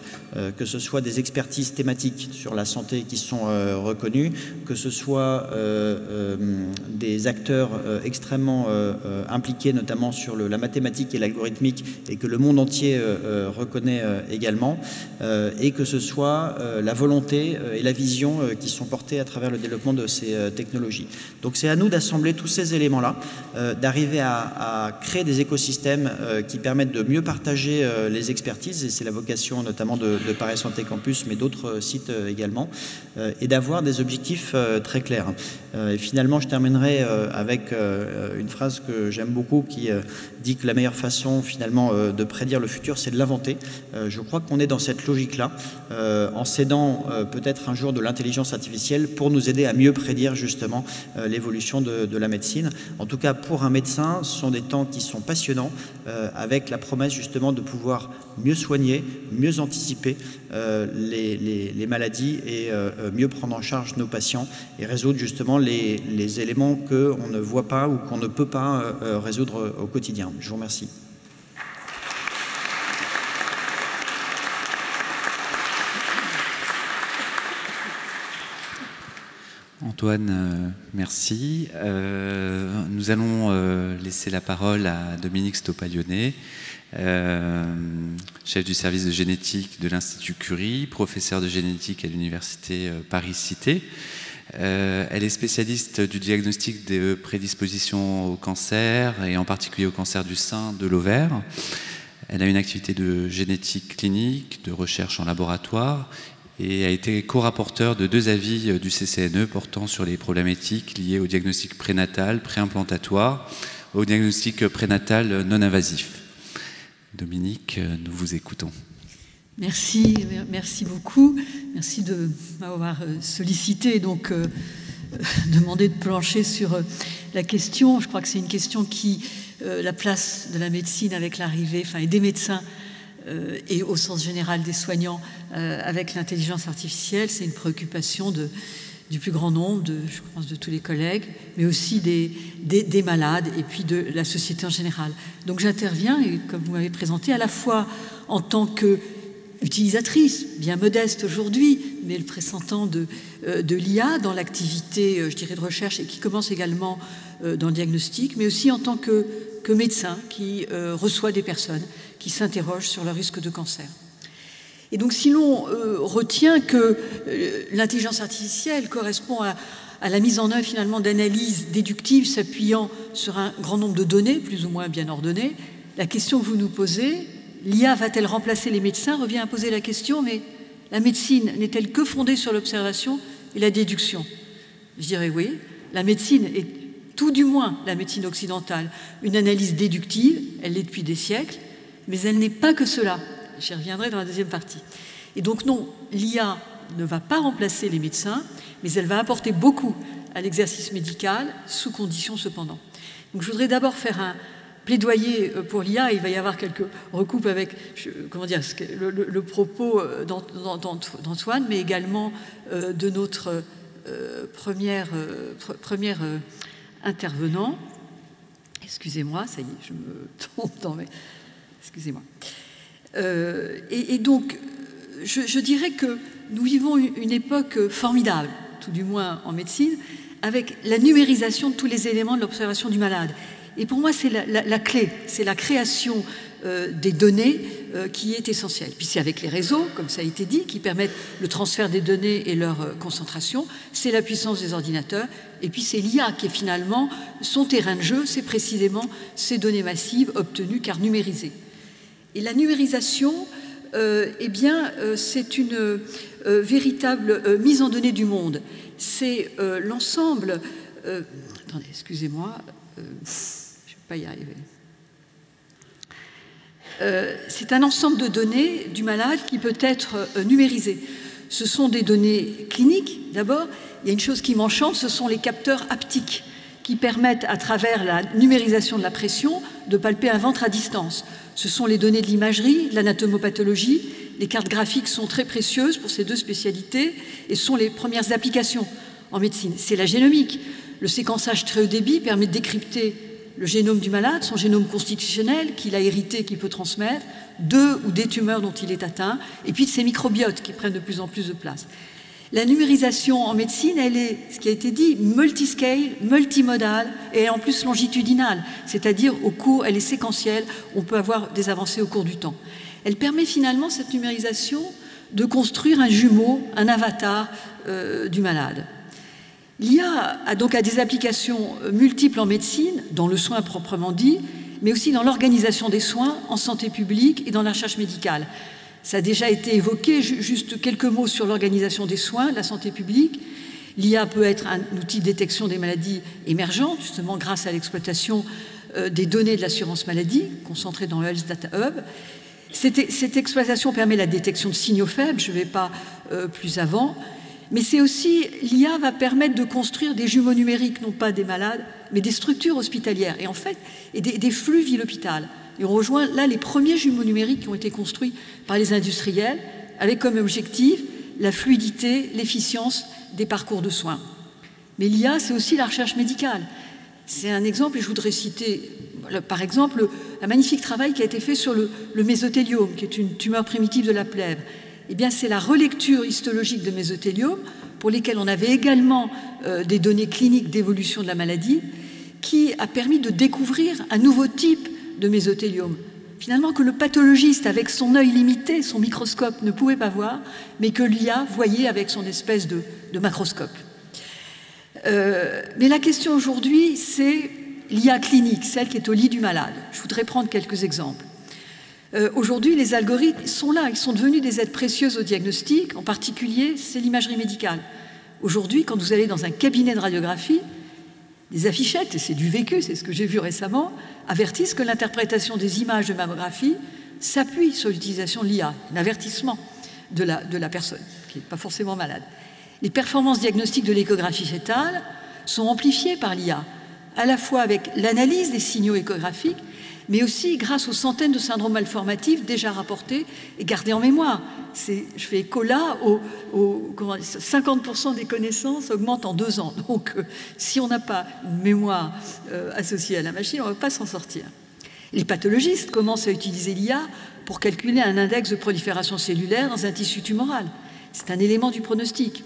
que ce soit des expertises thématiques sur la santé qui sont reconnues, que ce soit des acteurs extrêmement impliqués notamment sur la mathématique et l'algorithmique et que le monde entier reconnaît également, et que ce soit la volonté et la vision qui sont portées à travers le développement de ces technologies. Donc c'est à nous d'assembler tous ces éléments-là, d'arriver à créer des écosystèmes qui permettent de mieux partager les expertises, et c'est la vocation notamment de Paris Santé Campus, mais d'autres sites également, et d'avoir des objectifs très clairs. Et finalement, je terminerai avec une phrase que j'aime beaucoup qui dit que la meilleure façon finalement de prédire le futur, c'est de l'inventer. Je crois qu'on est dans cette logique-là, en s'aidant peut-être un jour de l'intelligence artificielle pour nous aider à mieux prédire justement l'évolution de la médecine. En tout cas, pour un médecin, ce sont des temps qui sont passionnants, avec la promesse justement de pouvoir mieux soigner, mieux anticiper les maladies et mieux prendre en charge nos patients et résoudre justement les éléments qu'on ne voit pas ou qu'on ne peut pas résoudre au quotidien. Je vous remercie. Antoine, merci. Nous allons laisser la parole à Dominique Stoppalione, chef du service de génétique de l'Institut Curie, professeur de génétique à l'Université Paris-Cité. Elle est spécialiste du diagnostic des prédispositions au cancer et en particulier au cancer du sein, de l'ovaire. Elle a une activité de génétique clinique, de recherche en laboratoire et a été co-rapporteur de 2 avis du CCNE portant sur les problématiques liées au diagnostic prénatal, préimplantatoire, au diagnostic prénatal non invasif. Dominique, nous vous écoutons. Merci beaucoup. Merci de m'avoir sollicité et donc demandé de plancher sur la question. Je crois que c'est une question qui, la place de la médecine avec l'arrivée, et des médecins et au sens général des soignants avec l'intelligence artificielle, c'est une préoccupation du plus grand nombre, je pense de tous les collègues, mais aussi des malades et puis de la société en général. Donc j'interviens, et comme vous m'avez présenté, à la fois en tant qu'utilisatrice, bien modeste aujourd'hui, mais le pressentant de l'IA dans l'activité, je dirais, de recherche et qui commence également dans le diagnostic, mais aussi en tant que médecin qui reçoit des personnes qui s'interrogent sur le risque de cancer. Et donc si l'on retient que l'intelligence artificielle correspond à la mise en œuvre finalement d'analyses déductives s'appuyant sur un grand nombre de données, plus ou moins bien ordonnées. La question que vous nous posez, l'IA va-t-elle remplacer les médecins, revient à poser la question, mais la médecine n'est-elle que fondée sur l'observation et la déduction? Je dirais oui. La médecine est, tout du moins la médecine occidentale, une analyse déductive, elle l'est depuis des siècles, mais elle n'est pas que cela. J'y reviendrai dans la deuxième partie. Et donc non, l'IA ne va pas remplacer les médecins, mais elle va apporter beaucoup à l'exercice médical, sous conditions cependant. Donc je voudrais d'abord faire un plaidoyer pour l'IA. Il va y avoir quelques recoupes avec le propos d'Antoine, mais également de notre premier intervenant. Excusez-moi, ça y est, je me trompe dans mes... Excusez-moi. Et donc, je dirais que nous vivons une époque formidable, tout du moins en médecine, avec la numérisation de tous les éléments de l'observation du malade. Et pour moi, c'est la clé, c'est la création des données qui est essentielle. Puis c'est avec les réseaux, comme ça a été dit, qui permettent le transfert des données et leur concentration, c'est la puissance des ordinateurs, et puis c'est l'IA qui est finalement son terrain de jeu, c'est précisément ces données massives obtenues car numérisées. Et la numérisation, c'est une véritable mise en données du monde. C'est l'ensemble... attendez, excusez-moi, je ne vais pas y arriver. C'est un ensemble de données du malade qui peut être numérisé. Ce sont des données cliniques, d'abord. Il y a une chose qui m'enchante, ce sont les capteurs haptiques qui permettent, à travers la numérisation de la pression, de palper un ventre à distance. Ce sont les données de l'imagerie, de l'anatomopathologie. Les cartes graphiques sont très précieuses pour ces deux spécialités et sont les premières applications en médecine. C'est la génomique. Le séquençage très haut débit permet de décrypter le génome du malade, son génome constitutionnel qu'il a hérité, qu'il peut transmettre, de ou des tumeurs dont il est atteint, et puis de ses microbiotes qui prennent de plus en plus de place. La numérisation en médecine, elle est, ce qui a été dit, multiscale, multimodale et en plus longitudinale, c'est-à-dire au cours, elle est séquentielle, on peut avoir des avancées au cours du temps. Elle permet finalement, cette numérisation, de construire un jumeau, un avatar du malade. L'IA a donc des applications multiples en médecine, dans le soin proprement dit, mais aussi dans l'organisation des soins, en santé publique et dans la recherche médicale. Ça a déjà été évoqué, juste quelques mots sur l'organisation des soins, la santé publique. L'IA peut être un outil de détection des maladies émergentes, justement grâce à l'exploitation des données de l'assurance maladie, concentrées dans le Health Data Hub. Cette exploitation permet la détection de signaux faibles, je ne vais pas plus avant. Mais c'est aussi, l'IA va permettre de construire des jumeaux numériques, non pas des malades, mais des structures hospitalières, et en fait, et des flux ville-hôpital. Et on rejoint là les premiers jumeaux numériques qui ont été construits par les industriels, avec comme objectif la fluidité, l'efficience des parcours de soins. Mais l'IA, c'est aussi la recherche médicale. C'est un exemple, et je voudrais citer, par exemple, un magnifique travail qui a été fait sur le mésothéliome, qui est une tumeur primitive de la plèvre. Eh bien, c'est la relecture histologique de mésothéliome, pour lesquels on avait également des données cliniques d'évolution de la maladie, qui a permis de découvrir un nouveau type de mésothéliome. Finalement, que le pathologiste, avec son œil limité, son microscope, ne pouvait pas voir, mais que l'IA voyait avec son espèce de macroscope. Mais la question aujourd'hui, c'est l'IA clinique, celle qui est au lit du malade. Je voudrais prendre quelques exemples. Aujourd'hui, les algorithmes sont là, ils sont devenus des aides précieuses au diagnostic, en particulier, c'est l'imagerie médicale. Aujourd'hui, quand vous allez dans un cabinet de radiographie, les affichettes, et c'est du vécu, c'est ce que j'ai vu récemment, avertissent que l'interprétation des images de mammographie s'appuie sur l'utilisation de l'IA, un avertissement de la personne, qui n'est pas forcément malade. Les performances diagnostiques de l'échographie fœtale sont amplifiées par l'IA, à la fois avec l'analyse des signaux échographiques, mais aussi grâce aux centaines de syndromes malformatifs déjà rapportés et gardés en mémoire. Je fais écho là, 50% des connaissances augmentent en 2 ans. Donc, si on n'a pas une mémoire associée à la machine, on ne va pas s'en sortir. Les pathologistes commencent à utiliser l'IA pour calculer un index de prolifération cellulaire dans un tissu tumoral. C'est un élément du pronostic.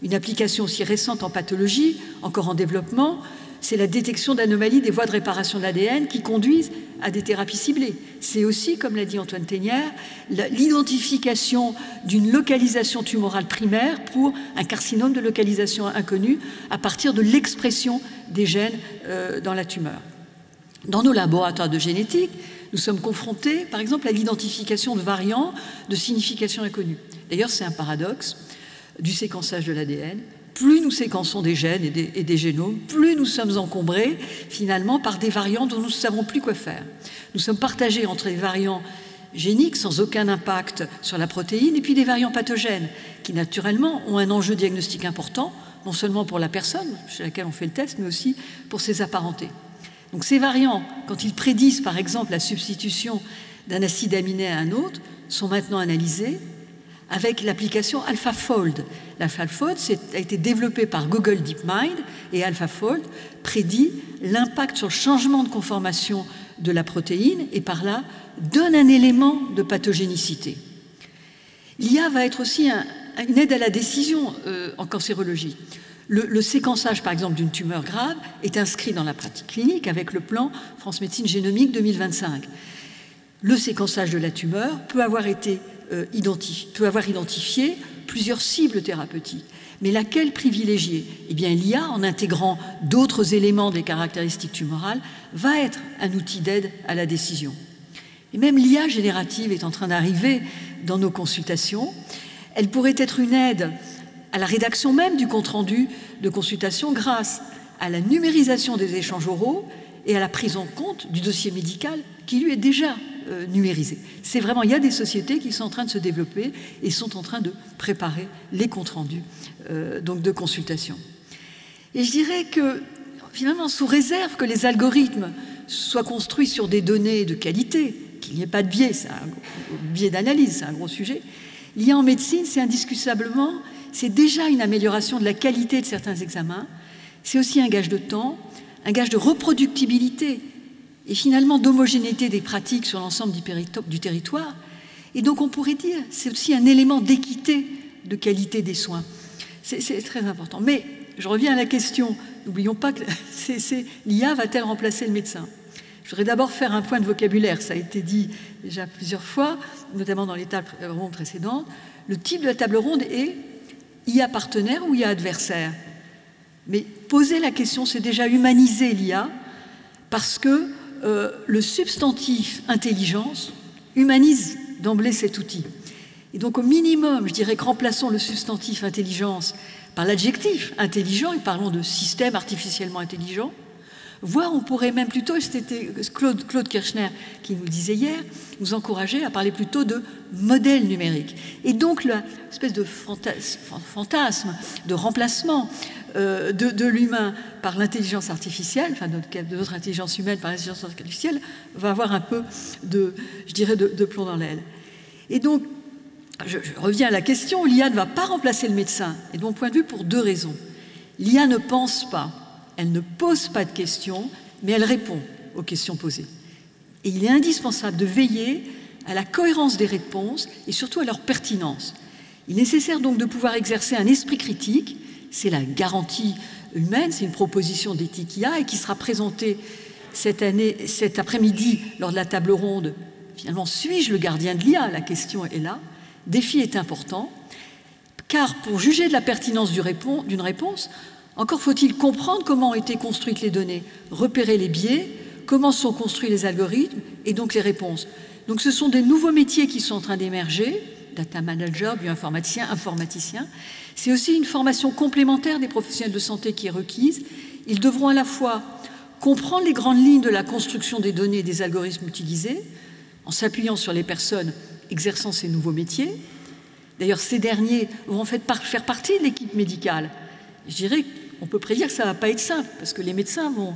Une application aussi récente en pathologie, encore en développement, c'est la détection d'anomalies des voies de réparation de l'ADN qui conduisent à des thérapies ciblées. C'est aussi, comme l'a dit Antoine Thénière, l'identification d'une localisation tumorale primaire pour un carcinome de localisation inconnue à partir de l'expression des gènes dans la tumeur. Dans nos laboratoires de génétique, nous sommes confrontés, par exemple, à l'identification de variants de signification inconnue. D'ailleurs, c'est un paradoxe du séquençage de l'ADN. Plus nous séquençons des gènes et des génomes, plus nous sommes encombrés, finalement, par des variants dont nous ne savons plus quoi faire. Nous sommes partagés entre des variants géniques sans aucun impact sur la protéine et puis des variants pathogènes qui, naturellement, ont un enjeu diagnostique important, non seulement pour la personne chez laquelle on fait le test, mais aussi pour ses apparentés. Donc ces variants, quand ils prédisent par exemple la substitution d'un acide aminé à un autre, sont maintenant analysés avec l'application AlphaFold. L'AlphaFold a été développé par Google DeepMind et AlphaFold prédit l'impact sur le changement de conformation de la protéine et par là donne un élément de pathogénicité. L'IA va être aussi une aide à la décision en cancérologie. Le séquençage, par exemple, d'une tumeur grave est inscrit dans la pratique clinique avec le plan France Médecine Génomique 2025. Le séquençage de la tumeur peut avoir identifié plusieurs cibles thérapeutiques. Mais laquelle privilégier? Eh bien, l'IA, en intégrant d'autres éléments des caractéristiques tumorales, va être un outil d'aide à la décision. Et même l'IA générative est en train d'arriver dans nos consultations. Elle pourrait être une aide à la rédaction même du compte-rendu de consultation grâce à la numérisation des échanges oraux et à la prise en compte du dossier médical qui lui est déjà numérisé. C'est vraiment, il y a des sociétés qui sont en train de se développer et sont en train de préparer les comptes-rendus donc de consultation. Et je dirais que finalement, sous réserve que les algorithmes soient construits sur des données de qualité, qu'il n'y ait pas de biais, c'est un biais d'analyse, c'est un gros sujet, l'IA en médecine, c'est indiscutablement, c'est déjà une amélioration de la qualité de certains examens, c'est aussi un gage de temps, un gage de reproductibilité et finalement d'homogénéité des pratiques sur l'ensemble du territoire. Et donc on pourrait dire, c'est aussi un élément d'équité de qualité des soins. C'est très important. Mais je reviens à la question, n'oublions pas que l'IA va-t-elle remplacer le médecin? Je voudrais d'abord faire un point de vocabulaire, ça a été dit déjà plusieurs fois, notamment dans les tables rondes précédentes. Le type de la table ronde est IA partenaire ou IA adversaire? Mais poser la question, c'est déjà humaniser l'IA, parce que le substantif intelligence humanise d'emblée cet outil. Et donc au minimum, je dirais que remplaçons le substantif intelligence par l'adjectif intelligent, et parlons de système artificiellement intelligent, voire on pourrait même plutôt, c'était Claude Kirchner qui nous disait hier, nous encourager à parler plutôt de modèle numérique. Et donc l'espèce de fantasme de remplacement de l'humain par l'intelligence artificielle, enfin de notre intelligence humaine par l'intelligence artificielle, va avoir un peu de plomb dans l'aile. Et donc, je reviens à la question, l'IA ne va pas remplacer le médecin, et de mon point de vue pour deux raisons. L'IA ne pense pas, elle ne pose pas de questions, mais elle répond aux questions posées. Et il est indispensable de veiller à la cohérence des réponses et surtout à leur pertinence. Il est nécessaire donc de pouvoir exercer un esprit critique, c'est la garantie humaine, c'est une proposition d'éthique IA et qui sera présentée cet après-midi lors de la table ronde. Finalement, suis-je le gardien de l'IA? La question est là. Le défi est important, car pour juger de la pertinence d'une réponse, encore faut-il comprendre comment ont été construites les données, repérer les biais, comment sont construits les algorithmes et donc les réponses. Donc ce sont des nouveaux métiers qui sont en train d'émerger, data manager, bioinformaticien, informaticien. C'est aussi une formation complémentaire des professionnels de santé qui est requise. Ils devront à la fois comprendre les grandes lignes de la construction des données et des algorithmes utilisés, en s'appuyant sur les personnes exerçant ces nouveaux métiers. D'ailleurs, ces derniers vont faire partie de l'équipe médicale. Je dirais qu'on peut prédire que ça ne va pas être simple, parce que les médecins vont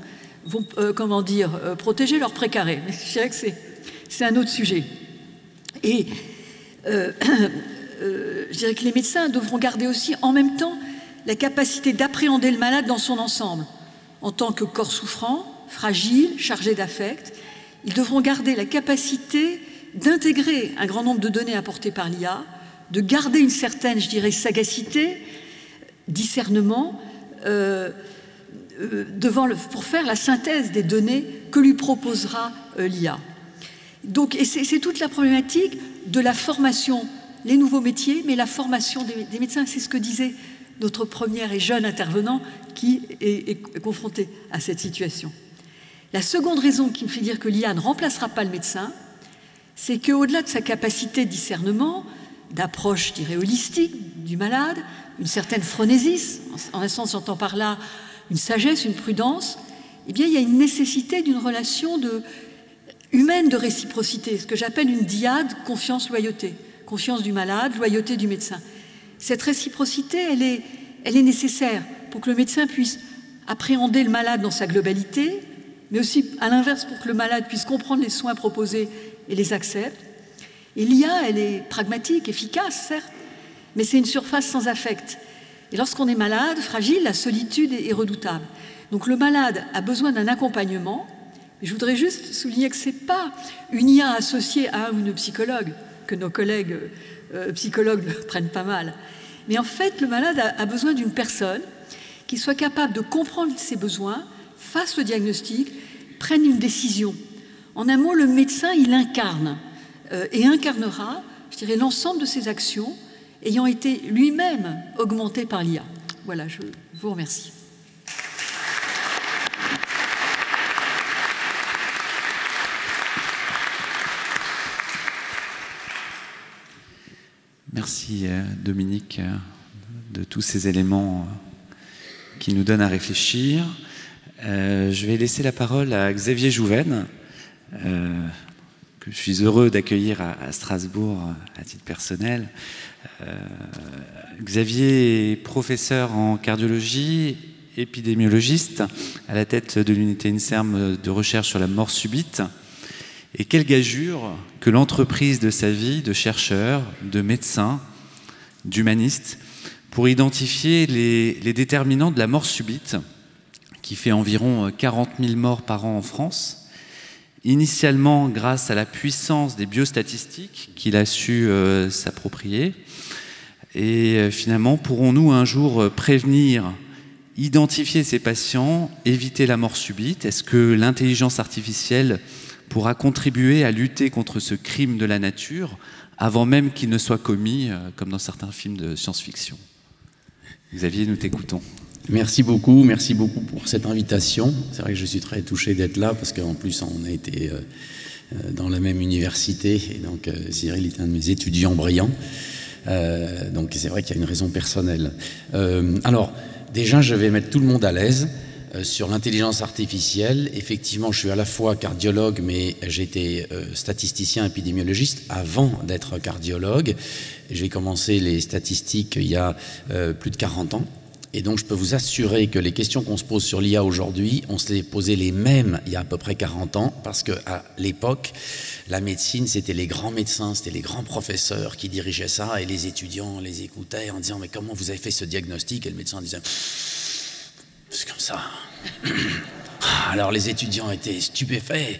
protéger leur précaré. Mais je dirais que c'est un autre sujet. Et je dirais que les médecins devront garder aussi en même temps la capacité d'appréhender le malade dans son ensemble. En tant que corps souffrant, fragile, chargé d'affect, ils devront garder la capacité d'intégrer un grand nombre de données apportées par l'IA, de garder une certaine, je dirais, sagacité, discernement, pour faire la synthèse des données que lui proposera l'IA. Donc, et c'est toute la problématique de la formation, les nouveaux métiers, mais la formation des médecins. C'est ce que disait notre premier et jeune intervenant qui est confronté à cette situation. La seconde raison qui me fait dire que l'IA ne remplacera pas le médecin, c'est qu'au-delà de sa capacité de discernement, d'approche, je dirais, holistique du malade, une certaine phronésis, en un sens j'entends par là une sagesse, une prudence, eh bien il y a une nécessité d'une relation humaine de réciprocité, ce que j'appelle une dyade confiance-loyauté. Confiance du malade, loyauté du médecin. Cette réciprocité, elle est nécessaire pour que le médecin puisse appréhender le malade dans sa globalité, mais aussi, à l'inverse, pour que le malade puisse comprendre les soins proposés et les accepte. Et l'IA, elle est pragmatique, efficace, certes, mais c'est une surface sans affect. Et lorsqu'on est malade, fragile, la solitude est redoutable. Donc le malade a besoin d'un accompagnement. Et je voudrais juste souligner que ce n'est pas une IA associée à un ou une psychologue, que nos collègues psychologues le prennent pas mal. Mais en fait, le malade a besoin d'une personne qui soit capable de comprendre ses besoins, fasse le diagnostic, prenne une décision. En un mot, le médecin, il incarne et incarnera, je dirais, l'ensemble de ses actions ayant été lui-même augmenté par l'IA. Voilà, je vous remercie. Merci Dominique de tous ces éléments qui nous donnent à réfléchir. Je vais laisser la parole à Xavier Jouven, que je suis heureux d'accueillir à Strasbourg à titre personnel. Xavier est professeur en cardiologie, épidémiologiste, à la tête de l'unité INSERM de recherche sur la mort subite. Et quelle gageure que l'entreprise de sa vie de chercheur, de médecin, d'humaniste, pour identifier les déterminants de la mort subite, qui fait environ 40 000 morts par an en France, initialement grâce à la puissance des biostatistiques qu'il a su s'approprier. Et finalement, pourrons-nous un jour prévenir, identifier ces patients, éviter la mort subite? Est-ce que l'intelligence artificielle pourra contribuer à lutter contre ce crime de la nature avant même qu'il ne soit commis, comme dans certains films de science-fiction? Xavier, nous t'écoutons. Merci beaucoup pour cette invitation. C'est vrai que je suis très touché d'être là parce qu'en plus on a été dans la même université et donc Cyril est un de mes étudiants brillants. Donc c'est vrai qu'il y a une raison personnelle. Alors déjà je vais mettre tout le monde à l'aise. Sur l'intelligence artificielle, effectivement, je suis à la fois cardiologue, mais j'étais statisticien épidémiologiste avant d'être cardiologue. J'ai commencé les statistiques il y a plus de 40 ans. Et donc, je peux vous assurer que les questions qu'on se pose sur l'IA aujourd'hui, on se les posait les mêmes il y a à peu près 40 ans, parce qu'à l'époque, la médecine, c'était les grands médecins, c'était les grands professeurs qui dirigeaient ça, et les étudiants les écoutaient en disant « Mais comment vous avez fait ce diagnostic ?» Et le médecin disait « C'est comme ça. » Alors les étudiants étaient stupéfaits.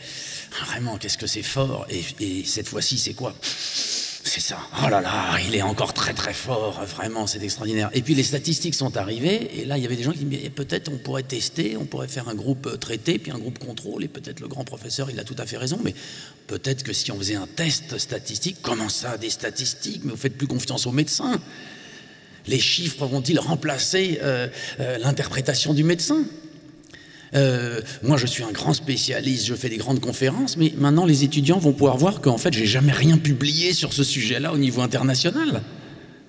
Vraiment, qu'est-ce que c'est fort. Et cette fois-ci, c'est quoi? C'est ça. Oh là là, il est encore très très fort. Vraiment, c'est extraordinaire. Et puis les statistiques sont arrivées. Et là, il y avait des gens qui me disaient, peut-être on pourrait tester, on pourrait faire un groupe traité, puis un groupe contrôle. Et peut-être le grand professeur, il a tout à fait raison. Mais peut-être que si on faisait un test statistique, comment ça, des statistiques? Mais vous faites plus confiance aux médecins. Les chiffres vont-ils remplacer l'interprétation du médecin? Moi, je suis un grand spécialiste, je fais des grandes conférences, mais maintenant, les étudiants vont pouvoir voir qu'en fait, j'ai jamais rien publié sur ce sujet-là au niveau international.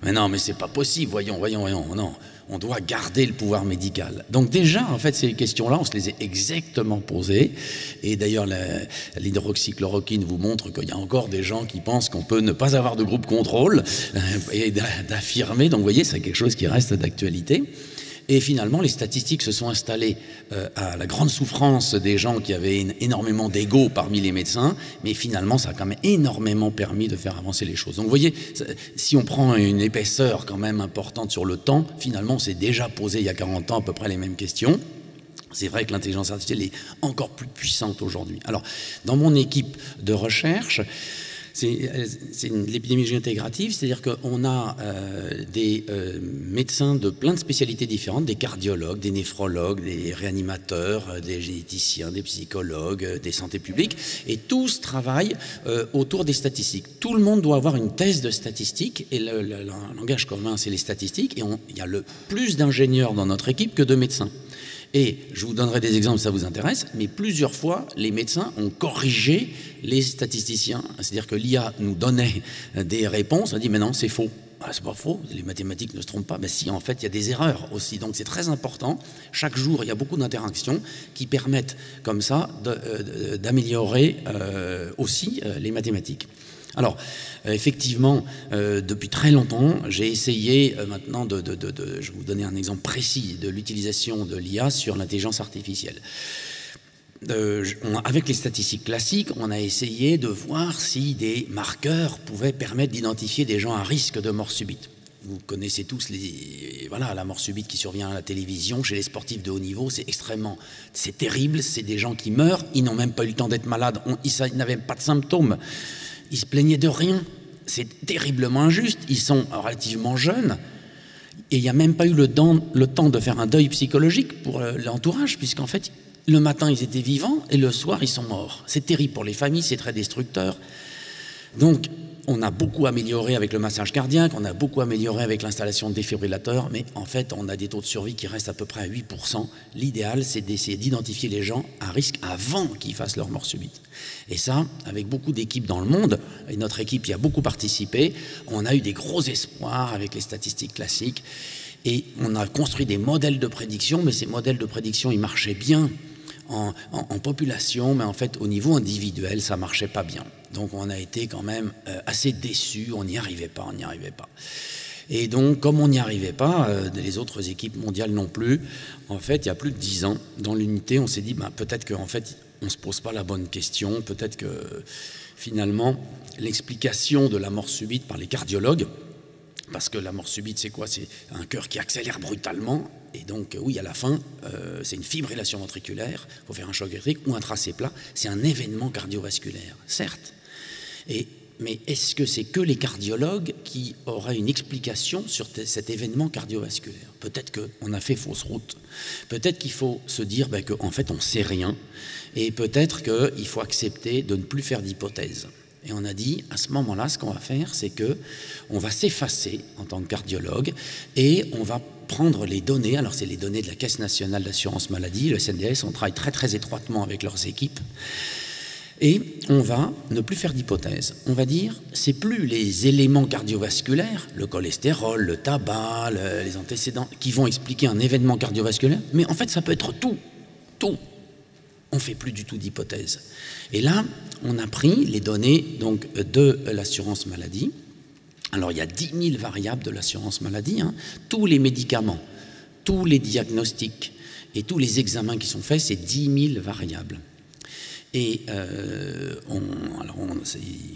Mais non, mais c'est pas possible, voyons, non. On doit garder le pouvoir médical. Donc déjà, en fait, ces questions-là, on se les est exactement posées. Et d'ailleurs, l'hydroxychloroquine vous montre qu'il y a encore des gens qui pensent qu'on peut ne pas avoir de groupe contrôle et d'affirmer. Donc vous voyez, c'est quelque chose qui reste d'actualité. Et finalement, les statistiques se sont installées à la grande souffrance des gens qui avaient énormément d'ego parmi les médecins, mais finalement, ça a quand même énormément permis de faire avancer les choses. Donc vous voyez, si on prend une épaisseur quand même importante sur le temps, finalement, on s'est déjà posé il y a 40 ans à peu près les mêmes questions. C'est vrai que l'intelligence artificielle est encore plus puissante aujourd'hui. Alors, dans mon équipe de recherche, C'est l'épidémiologie intégrative, c'est-à-dire qu'on a des médecins de plein de spécialités différentes, des cardiologues, des néphrologues, des réanimateurs, des généticiens, des psychologues, des santé publiques, et tous travaillent autour des statistiques. Tout le monde doit avoir une thèse de statistiques, et le langage commun, c'est les statistiques, et il y a le plus d'ingénieurs dans notre équipe que de médecins. Et je vous donnerai des exemples si ça vous intéresse, mais plusieurs fois, les médecins ont corrigé les statisticiens. C'est-à-dire que l'IA nous donnait des réponses, on a dit mais non, c'est faux. Ah, c'est pas faux, les mathématiques ne se trompent pas. Mais si, en fait, il y a des erreurs aussi. Donc c'est très important. Chaque jour, il y a beaucoup d'interactions qui permettent comme ça d'améliorer aussi les mathématiques. Alors, effectivement, depuis très longtemps, j'ai essayé maintenant je vais vous donner un exemple précis de l'utilisation de l'IA sur l'intelligence artificielle. Avec les statistiques classiques, on a essayé de voir si des marqueurs pouvaient permettre d'identifier des gens à risque de mort subite. Vous connaissez tous la mort subite qui survient à la télévision, chez les sportifs de haut niveau, c'est terrible, c'est des gens qui meurent, ils n'ont même pas eu le temps d'être malades, ils n'avaient pas de symptômes. Ils se plaignaient de rien. C'est terriblement injuste. Ils sont relativement jeunes. Et il n'y a même pas eu le temps de faire un deuil psychologique pour l'entourage, puisqu'en fait, le matin, ils étaient vivants et le soir, ils sont morts. C'est terrible pour les familles, c'est très destructeur. Donc, on a beaucoup amélioré avec le massage cardiaque, on a beaucoup amélioré avec l'installation de défibrillateurs, mais en fait, on a des taux de survie qui restent à peu près à 8%. L'idéal, c'est d'essayer d'identifier les gens à risque avant qu'ils fassent leur mort subite. Et ça, avec beaucoup d'équipes dans le monde, et notre équipe y a beaucoup participé, on a eu des gros espoirs avec les statistiques classiques, et on a construit des modèles de prédiction, mais ces modèles de prédiction, ils marchaient bien en population, mais en fait, au niveau individuel, ça marchait pas bien. Donc on a été quand même assez déçus, on n'y arrivait pas. Et donc, comme on n'y arrivait pas, les autres équipes mondiales non plus, en fait, il y a plus de 10 ans, dans l'unité, on s'est dit, peut-être qu'en fait, on ne se pose pas la bonne question, peut-être que finalement, l'explication de la mort subite par les cardiologues, parce que la mort subite, c'est quoi? C'est un cœur qui accélère brutalement, et donc, oui, à la fin, c'est une fibrillation ventriculaire, il faut faire un choc électrique ou un tracé plat, c'est un événement cardiovasculaire, certes. Mais est-ce que c'est que les cardiologues qui auraient une explication sur cet événement cardiovasculaire? Peut-être qu'on a fait fausse route. Peut-être qu'il faut se dire qu'en fait, on ne sait rien. Et peut-être qu'il faut accepter de ne plus faire d'hypothèses. Et on a dit, à ce moment-là, ce qu'on va faire, c'est qu'on va s'effacer en tant que cardiologue et on va prendre les données. Alors, c'est les données de la Caisse nationale d'assurance maladie, le SNDS. On travaille très, très étroitement avec leurs équipes. Et on va ne plus faire d'hypothèses. On va dire, c'est plus les éléments cardiovasculaires, le cholestérol, le tabac, les antécédents, qui vont expliquer un événement cardiovasculaire, mais en fait, ça peut être tout. On ne fait plus du tout d'hypothèses. Et là, on a pris les données donc, de l'assurance maladie. Alors, il y a 10 000 variables de l'assurance maladie. Tous les médicaments, tous les diagnostics et tous les examens qui sont faits, c'est 10 000 variables. Et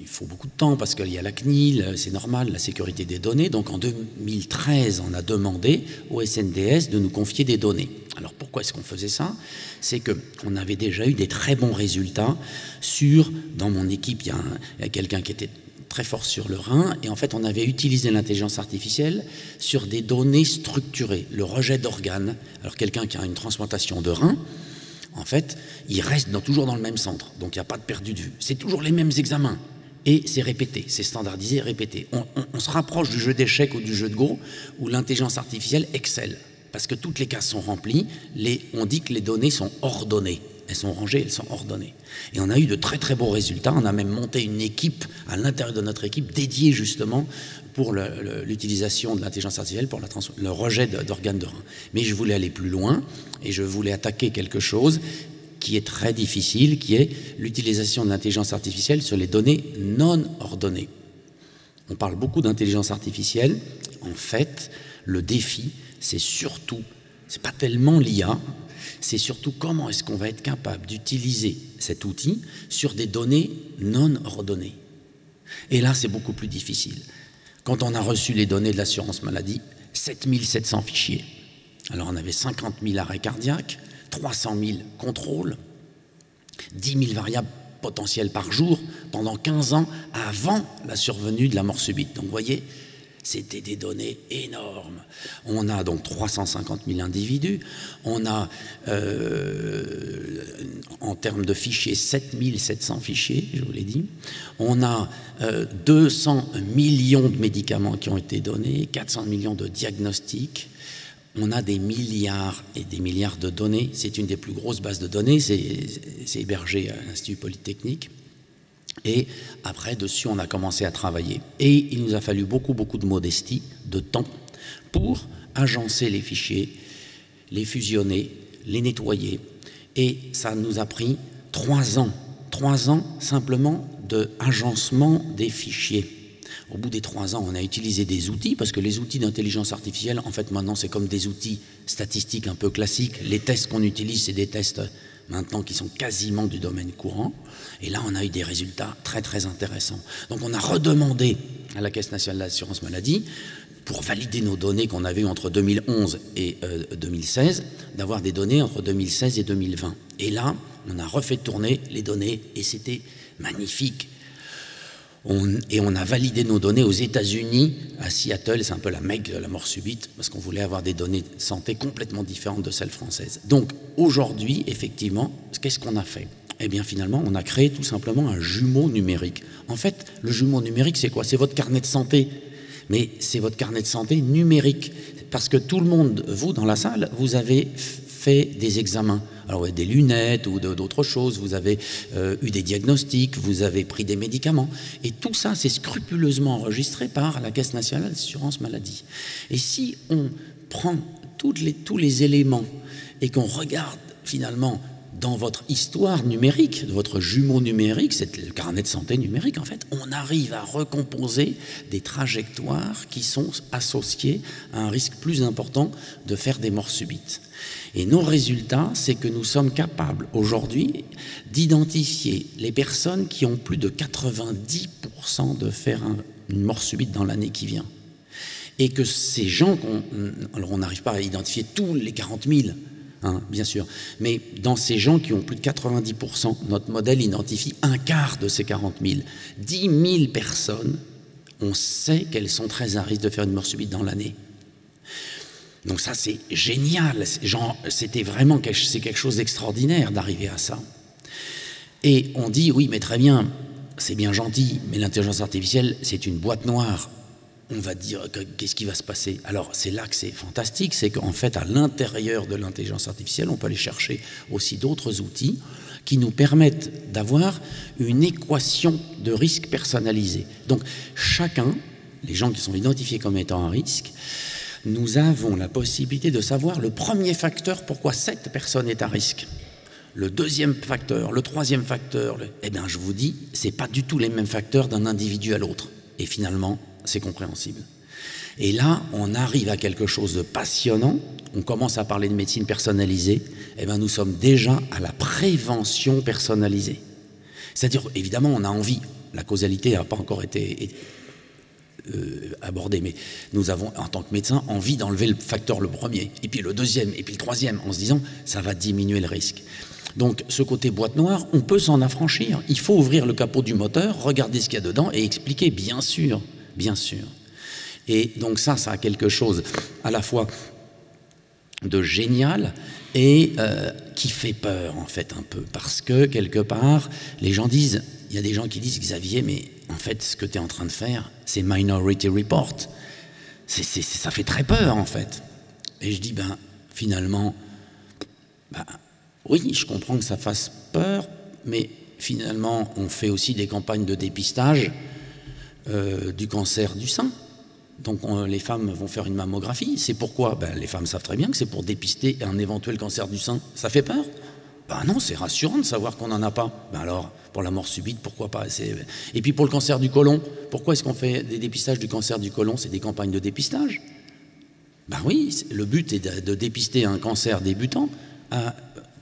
il faut beaucoup de temps parce qu'il y a la CNIL, c'est normal, la sécurité des données. Donc en 2013, on a demandé au SNDS de nous confier des données. Alors pourquoi est-ce qu'on faisait ça? C'est qu'on avait déjà eu des très bons résultats dans mon équipe, il y a quelqu'un qui était très fort sur le rein, et en fait on avait utilisé l'intelligence artificielle sur des données structurées, le rejet d'organes. Alors quelqu'un qui a une transplantation de rein, en fait, il reste toujours dans le même centre, donc il n'y a pas de perdu de vue. C'est toujours les mêmes examens, et c'est répété, c'est standardisé, répété. On se rapproche du jeu d'échecs ou du jeu de Go, où l'intelligence artificielle excelle, parce que toutes les cases sont remplies, on dit que les données sont ordonnées. Elles sont rangées, elles sont ordonnées. Et on a eu de très très beaux résultats, on a même monté une équipe, à l'intérieur de notre équipe, dédiée justement pour l'utilisation de l'intelligence artificielle pour le rejet d'organes de rein. Mais je voulais aller plus loin et je voulais attaquer quelque chose qui est très difficile, qui est l'utilisation de l'intelligence artificielle sur les données non ordonnées. On parle beaucoup d'intelligence artificielle. En fait, le défi, c'est pas tellement l'IA, c'est surtout comment est-ce qu'on va être capable d'utiliser cet outil sur des données non ordonnées. Et là, c'est beaucoup plus difficile. Quand on a reçu les données de l'assurance maladie, 7700 fichiers. Alors on avait 50 000 arrêts cardiaques, 300 000 contrôles, 10 000 variables potentiels par jour pendant 15 ans avant la survenue de la mort subite. Donc vous voyez, c'était des données énormes. On a donc 350 000 individus, on a en termes de fichiers 7700 fichiers, je vous l'ai dit, on a 200 millions de médicaments qui ont été donnés, 400 millions de diagnostics, on a des milliards et des milliards de données. C'est une des plus grosses bases de données, c'est hébergé à l'Institut Polytechnique. Et après, dessus, on a commencé à travailler. Et il nous a fallu beaucoup de modestie, de temps, pour agencer les fichiers, les fusionner, les nettoyer. Et ça nous a pris 3 ans. 3 ans simplement d'agencement des fichiers. Au bout des 3 ans, on a utilisé des outils, parce que les outils d'intelligence artificielle, en fait, maintenant, c'est comme des outils statistiques un peu classiques. Les tests qu'on utilise, c'est des tests maintenant qui sont quasiment du domaine courant. Et là, on a eu des résultats très intéressants. Donc, on a redemandé à la Caisse nationale d'assurance maladie, pour valider nos données qu'on avait entre 2011 et 2016, d'avoir des données entre 2016 et 2020. Et là, on a refait tourner les données, et c'était magnifique. Et on a validé nos données aux États-Unis, à Seattle, c'est un peu la Mecque de la mort subite, parce qu'on voulait avoir des données de santé complètement différentes de celles françaises. Donc aujourd'hui, effectivement, qu'est-ce qu'on a fait? Eh bien finalement, on a créé tout simplement un jumeau numérique. En fait, le jumeau numérique, c'est quoi? C'est votre carnet de santé, mais c'est votre carnet de santé numérique, parce que tout le monde, vous dans la salle, vous avez fait des examens. Alors ouais, des lunettes ou d'autres choses, vous avez eu des diagnostics, vous avez pris des médicaments. Et tout ça, c'est scrupuleusement enregistré par la Caisse nationale d'assurance maladie. Et si on prend tous les éléments et qu'on regarde finalement dans votre histoire numérique, de votre jumeau numérique, c'est le carnet de santé numérique en fait, on arrive à recomposer des trajectoires qui sont associées à un risque plus important de faire des morts subites. Et nos résultats, c'est que nous sommes capables aujourd'hui d'identifier les personnes qui ont plus de 90% de faire une mort subite dans l'année qui vient. Et que ces gens, alors on n'arrive pas à identifier tous les 40 000, hein, bien sûr, mais dans ces gens qui ont plus de 90%, notre modèle identifie un quart de ces 40 000. 10 000 personnes, on sait qu'elles sont très à risque de faire une mort subite dans l'année. Donc ça, c'est génial. C'était vraiment c'est quelque chose d'extraordinaire d'arriver à ça. Et on dit, oui, mais très bien, c'est bien gentil, mais l'intelligence artificielle, c'est une boîte noire. On va dire, qu'est-ce qui va se passer? Alors, c'est là que c'est fantastique, c'est qu'en fait, à l'intérieur de l'intelligence artificielle, on peut aller chercher aussi d'autres outils qui nous permettent d'avoir une équation de risque personnalisée. Donc, chacun, les gens qui sont identifiés comme étant à risque, nous avons la possibilité de savoir le premier facteur pourquoi cette personne est à risque. Le deuxième facteur, le troisième facteur, eh bien je vous dis, ce n'est pas du tout les mêmes facteurs d'un individu à l'autre. Et finalement, c'est compréhensible. Et là, on arrive à quelque chose de passionnant, on commence à parler de médecine personnalisée, eh bien nous sommes déjà à la prévention personnalisée. C'est-à-dire, évidemment, on a envie, la causalité n'a pas encore été abordé, mais nous avons en tant que médecin envie d'enlever le facteur le premier, et puis le deuxième, et puis le troisième, en se disant ça va diminuer le risque. Donc ce côté boîte noire, on peut s'en affranchir. Il faut ouvrir le capot du moteur, regarder ce qu'il y a dedans et expliquer, bien sûr, bien sûr. Et donc ça a quelque chose à la fois de génial et qui fait peur en fait un peu, parce que quelque part les gens disent, il y a des gens qui disent, Xavier, mais en fait ce que tu es en train de faire, c'est Minority Report, ça fait très peur en fait. Et je dis, finalement, oui, je comprends que ça fasse peur, mais finalement on fait aussi des campagnes de dépistage du cancer du sein. Donc les femmes vont faire une mammographie. C'est pourquoi? Les femmes savent très bien que c'est pour dépister un éventuel cancer du sein. Ça fait peur? Non, c'est rassurant de savoir qu'on n'en a pas. Alors, pour la mort subite, pourquoi pas? Et puis pour le cancer du côlon, pourquoi est-ce qu'on fait des dépistages du cancer du côlon? C'est des campagnes de dépistage. Oui, le but est de dépister un cancer débutant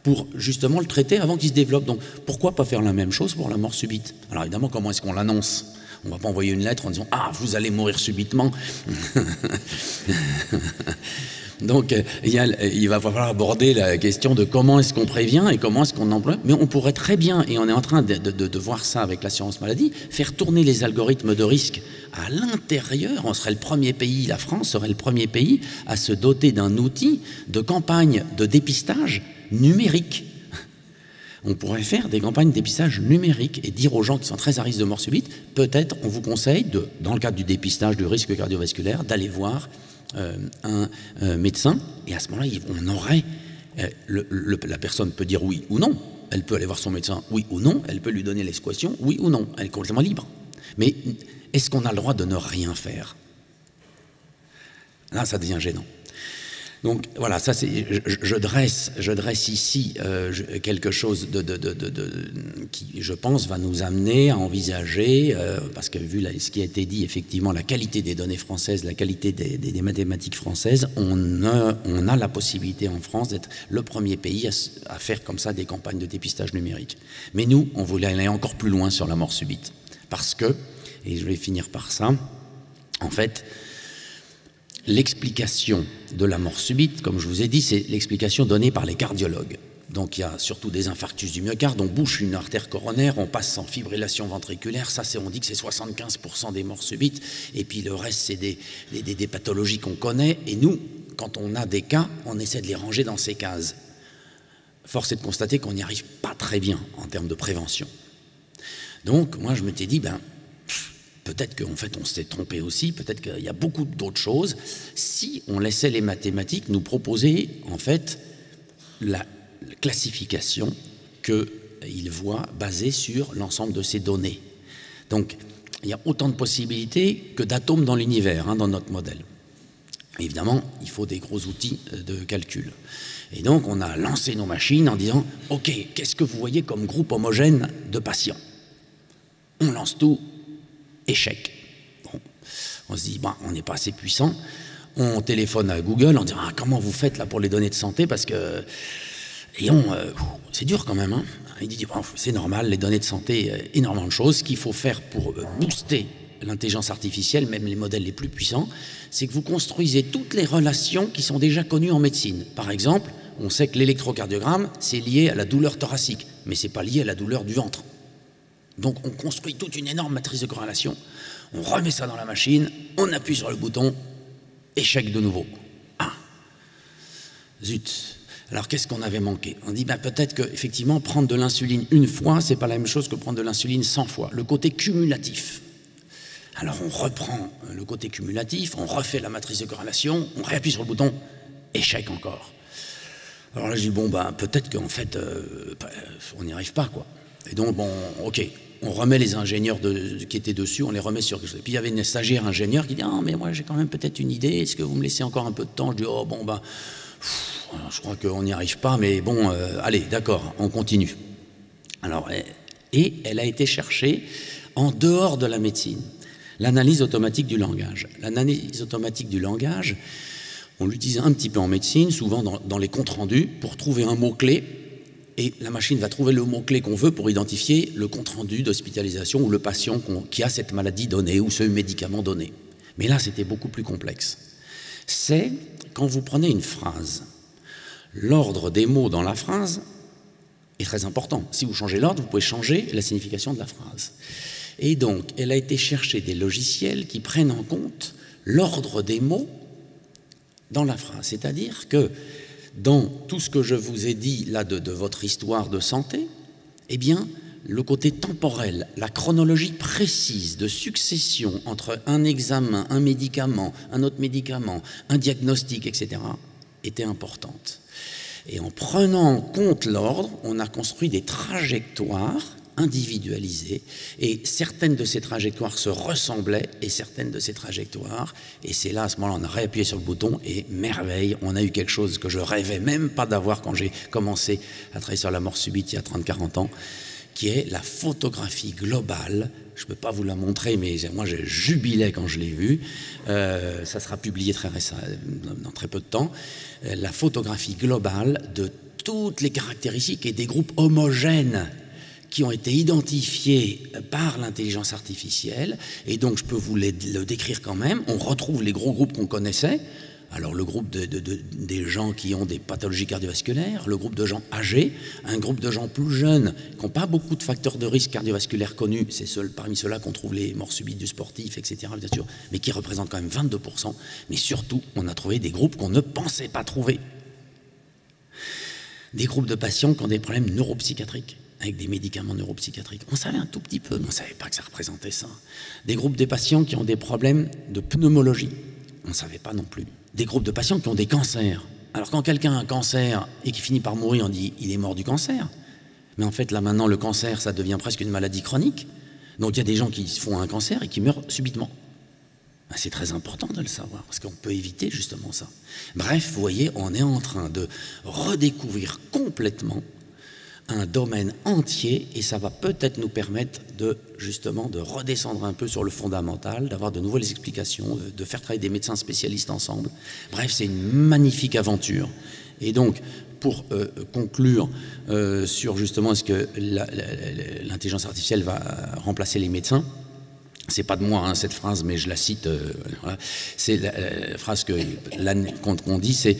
pour justement le traiter avant qu'il se développe. Donc pourquoi pas faire la même chose pour la mort subite? Alors évidemment, comment est-ce qu'on l'annonce? On ne va pas envoyer une lettre en disant « Ah, vous allez mourir subitement ». Donc, il va falloir aborder la question de comment est-ce qu'on prévient et comment est-ce qu'on emploie. Mais on pourrait très bien, et on est en train de voir ça avec l'assurance maladie, faire tourner les algorithmes de risque à l'intérieur. On serait le premier pays, la France serait le premier pays à se doter d'un outil de campagne de dépistage numérique. On pourrait faire des campagnes de dépistage numérique et dire aux gens qui sont très à risque de mort subite, peut-être on vous conseille, dans le cadre du dépistage du risque cardiovasculaire, d'aller voir un médecin, et à ce moment-là, on aurait, la personne peut dire oui ou non, elle peut aller voir son médecin oui ou non, elle peut lui donner l'exécution oui ou non, elle est complètement libre. Mais est-ce qu'on a le droit de ne rien faire? Là, ça devient gênant. Donc voilà, ça c'est, je dresse ici quelque chose qui, je pense, va nous amener à envisager, parce que vu ce qui a été dit, effectivement, la qualité des données françaises, la qualité des mathématiques françaises, on a la possibilité en France d'être le premier pays à faire comme ça des campagnes de dépistage numérique. Mais nous, on voulait aller encore plus loin sur la mort subite. Parce que, et je vais finir par ça, en fait, l'explication de la mort subite, comme je vous ai dit, c'est l'explication donnée par les cardiologues. Donc il y a surtout des infarctus du myocarde, on bouche une artère coronaire, on passe en fibrillation ventriculaire, ça on dit que c'est 75% des morts subites, et puis le reste c'est des pathologies qu'on connaît, et nous, quand on a des cas, on essaie de les ranger dans ces cases. Force est de constater qu'on n'y arrive pas très bien en termes de prévention. Donc moi je m'étais dit, peut-être qu'en fait on s'est trompé aussi, peut-être qu'il y a beaucoup d'autres choses, si on laissait les mathématiques nous proposer en fait la classification qu'ils voient basée sur l'ensemble de ces données. Donc il y a autant de possibilités que d'atomes dans l'univers, dans notre modèle. Évidemment, il faut des gros outils de calcul. Et donc on a lancé nos machines en disant « Ok, qu'est-ce que vous voyez comme groupe homogène de patients ?» On lance tout. Échec. Bon. On se dit, on n'est pas assez puissant. On téléphone à Google en disant, comment vous faites là pour les données de santé, parce que c'est dur quand même. Hein. Il dit, c'est normal, les données de santé, énormément de choses. Ce qu'il faut faire pour booster l'intelligence artificielle, même les modèles les plus puissants, c'est que vous construisez toutes les relations qui sont déjà connues en médecine. Par exemple, on sait que l'électrocardiogramme, c'est lié à la douleur thoracique, mais ce n'est pas lié à la douleur du ventre. Donc on construit toute une énorme matrice de corrélation, on remet ça dans la machine, on appuie sur le bouton, échec de nouveau. Zut. Alors qu'est-ce qu'on avait manqué? On dit peut-être qu'effectivement prendre de l'insuline une fois, c'est pas la même chose que prendre de l'insuline 100 fois. Le côté cumulatif. Alors on reprend le côté cumulatif, on refait la matrice de corrélation, on réappuie sur le bouton, échec encore. Alors là je dis peut-être qu'en fait on n'y arrive pas quoi. Et donc, ok, on remet les ingénieurs qui étaient dessus, on les remet sur quelque chose. Et puis il y avait une stagiaire ingénieure qui dit « mais moi j'ai quand même peut-être une idée, est-ce que vous me laissez encore un peu de temps ?» Je dis « je crois qu'on n'y arrive pas, mais allez, d'accord, on continue. » Alors, et elle a été cherchée en dehors de la médecine, l'analyse automatique du langage. L'analyse automatique du langage, on l'utilise un petit peu en médecine, souvent dans les comptes rendus, pour trouver un mot-clé. Et la machine va trouver le mot-clé qu'on veut pour identifier le compte-rendu d'hospitalisation ou le patient qui a cette maladie donnée ou ce médicament donné. Mais là, c'était beaucoup plus complexe. C'est quand vous prenez une phrase, l'ordre des mots dans la phrase est très important. Si vous changez l'ordre, vous pouvez changer la signification de la phrase. Et donc, elle a été chercher des logiciels qui prennent en compte l'ordre des mots dans la phrase. C'est-à-dire que dans tout ce que je vous ai dit là de votre histoire de santé, eh bien, le côté temporel, la chronologie précise de succession entre un examen, un médicament, un autre médicament, un diagnostic, etc., était importante. Et en prenant en compte l'ordre, on a construit des trajectoires individualisées, et certaines de ces trajectoires se ressemblaient, et certaines de ces trajectoires, et c'est là, à ce moment-là, on a réappuyé sur le bouton, et merveille, on a eu quelque chose que je rêvais même pas d'avoir quand j'ai commencé à travailler sur la mort subite il y a 30-40 ans, qui est la photographie globale. Je ne peux pas vous la montrer, mais moi je jubilais quand je l'ai vue. Ça sera publié très récemment, dans très peu de temps. La photographie globale de toutes les caractéristiques et des groupes homogènes qui ont été identifiés par l'intelligence artificielle, et donc je peux vous le décrire quand même. On retrouve les gros groupes qu'on connaissait. Alors le groupe des gens qui ont des pathologies cardiovasculaires, le groupe de gens âgés, un groupe de gens plus jeunes qui n'ont pas beaucoup de facteurs de risque cardiovasculaire connus, c'est parmi ceux-là qu'on trouve les morts subites du sportif, etc., bien sûr, mais qui représentent quand même 22%. Mais surtout, on a trouvé des groupes qu'on ne pensait pas trouver. Des groupes de patients qui ont des problèmes neuropsychiatriques, avec des médicaments neuropsychiatriques. On savait un tout petit peu, mais on ne savait pas que ça représentait ça. Des groupes de patients qui ont des problèmes de pneumologie. On ne savait pas non plus. Des groupes de patients qui ont des cancers. Alors quand quelqu'un a un cancer et qui finit par mourir, on dit « il est mort du cancer ». Mais en fait, là maintenant, le cancer, ça devient presque une maladie chronique. Donc il y a des gens qui font un cancer et qui meurent subitement. C'est très important de le savoir, parce qu'on peut éviter justement ça. Bref, vous voyez, on est en train de redécouvrir complètement un domaine entier, et ça va peut-être nous permettre justement de redescendre un peu sur le fondamental, d'avoir de nouvelles explications, de faire travailler des médecins spécialistes ensemble. Bref, c'est une magnifique aventure. Et donc, pour conclure sur justement est-ce que l'intelligence artificielle va remplacer les médecins, c'est pas de moi hein, cette phrase, mais je la cite. Voilà. C'est la phrase qu'on dit, c'est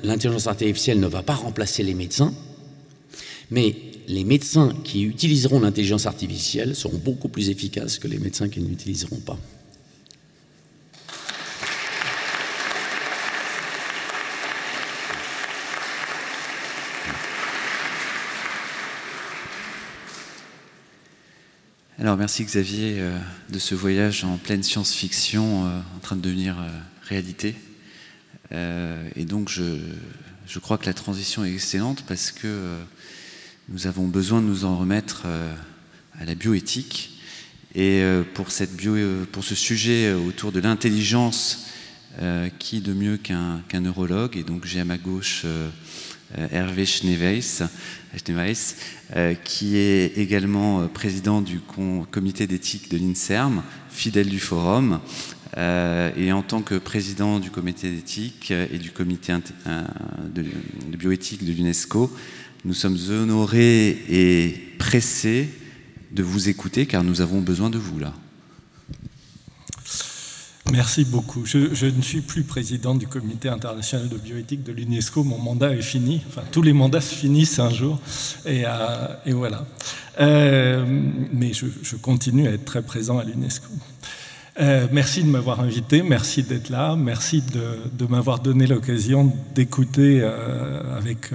l'intelligence artificielle ne va pas remplacer les médecins, mais les médecins qui utiliseront l'intelligence artificielle seront beaucoup plus efficaces que les médecins qui ne l'utiliseront pas. Alors merci Xavier de ce voyage en pleine science-fiction en train de devenir réalité. Et donc je crois que la transition est excellente parce que nous avons besoin de nous en remettre à la bioéthique. Et pour ce sujet autour de l'intelligence, qui de mieux qu'un neurologue. Et donc j'ai à ma gauche Hervé Schneeweis, qui est également président du comité d'éthique de l'INSERM, fidèle du forum, et en tant que président du comité d'éthique et du comité de bioéthique de l'UNESCO, nous sommes honorés et pressés de vous écouter car nous avons besoin de vous là. Merci beaucoup. Je ne suis plus président du comité international de bioéthique de l'UNESCO. Mon mandat est fini. Enfin, tous les mandats se finissent un jour. Et voilà. Mais je continue à être très présent à l'UNESCO. Merci de m'avoir invité. Merci d'être là. Merci de m'avoir donné l'occasion d'écouter avec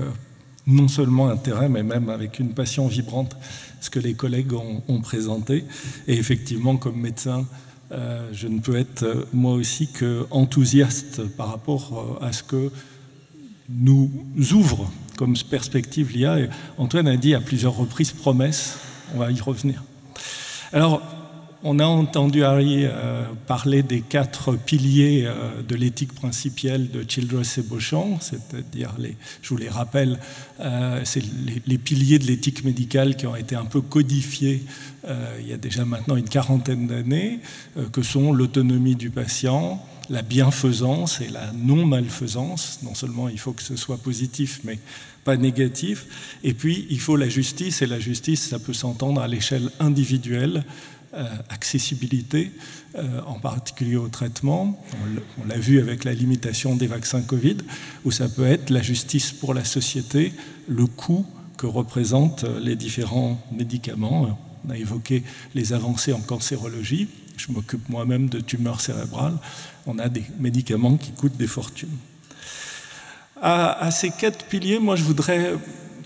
non seulement intérêt, mais même avec une passion vibrante ce que les collègues ont présenté. Et effectivement, comme médecin, je ne peux être moi aussi qu'enthousiaste par rapport à ce que nous ouvre comme perspective l'IA. Et Antoine a dit à plusieurs reprises promesse, on va y revenir. Alors, on a entendu Harry parler des 4 piliers de l'éthique principielle de Childress et Beauchamp, c'est-à-dire, je vous les rappelle, c'est les piliers de l'éthique médicale qui ont été un peu codifiés il y a déjà maintenant une quarantaine d'années, que sont l'autonomie du patient, la bienfaisance et la non-malfaisance. Non seulement il faut que ce soit positif, mais pas négatif. Et puis, il faut la justice, et la justice, ça peut s'entendre à l'échelle individuelle, accessibilité, en particulier au traitement. On l'a vu avec la limitation des vaccins Covid, où ça peut être la justice pour la société, le coût que représentent les différents médicaments. On a évoqué les avancées en cancérologie. Je m'occupe moi-même de tumeurs cérébrales. On a des médicaments qui coûtent des fortunes. À ces 4 piliers, moi je voudrais,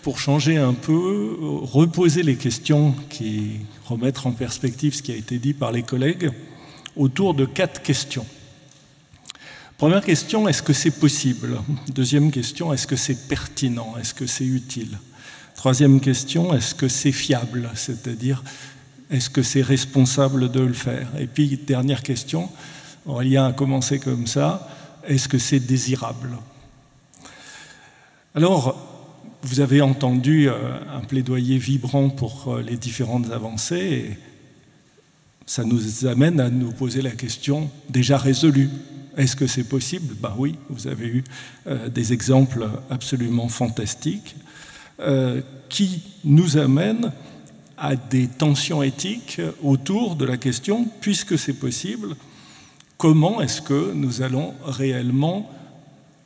pour changer un peu, reposer les questions qui remettre en perspective ce qui a été dit par les collègues autour de 4 questions. Première question, est-ce que c'est possible? Deuxième question, est-ce que c'est pertinent? Est-ce que c'est utile? Troisième question, est-ce que c'est fiable? C'est-à-dire, est-ce que c'est responsable de le faire? Et puis, dernière question, Aurélien a commencé comme ça, est-ce que c'est désirable? Alors, vous avez entendu un plaidoyer vibrant pour les différentes avancées, et ça nous amène à nous poser la question déjà résolue. Est-ce que c'est possible? Ben oui, vous avez eu des exemples absolument fantastiques qui nous amènent à des tensions éthiques autour de la question, puisque c'est possible, comment est-ce que nous allons réellement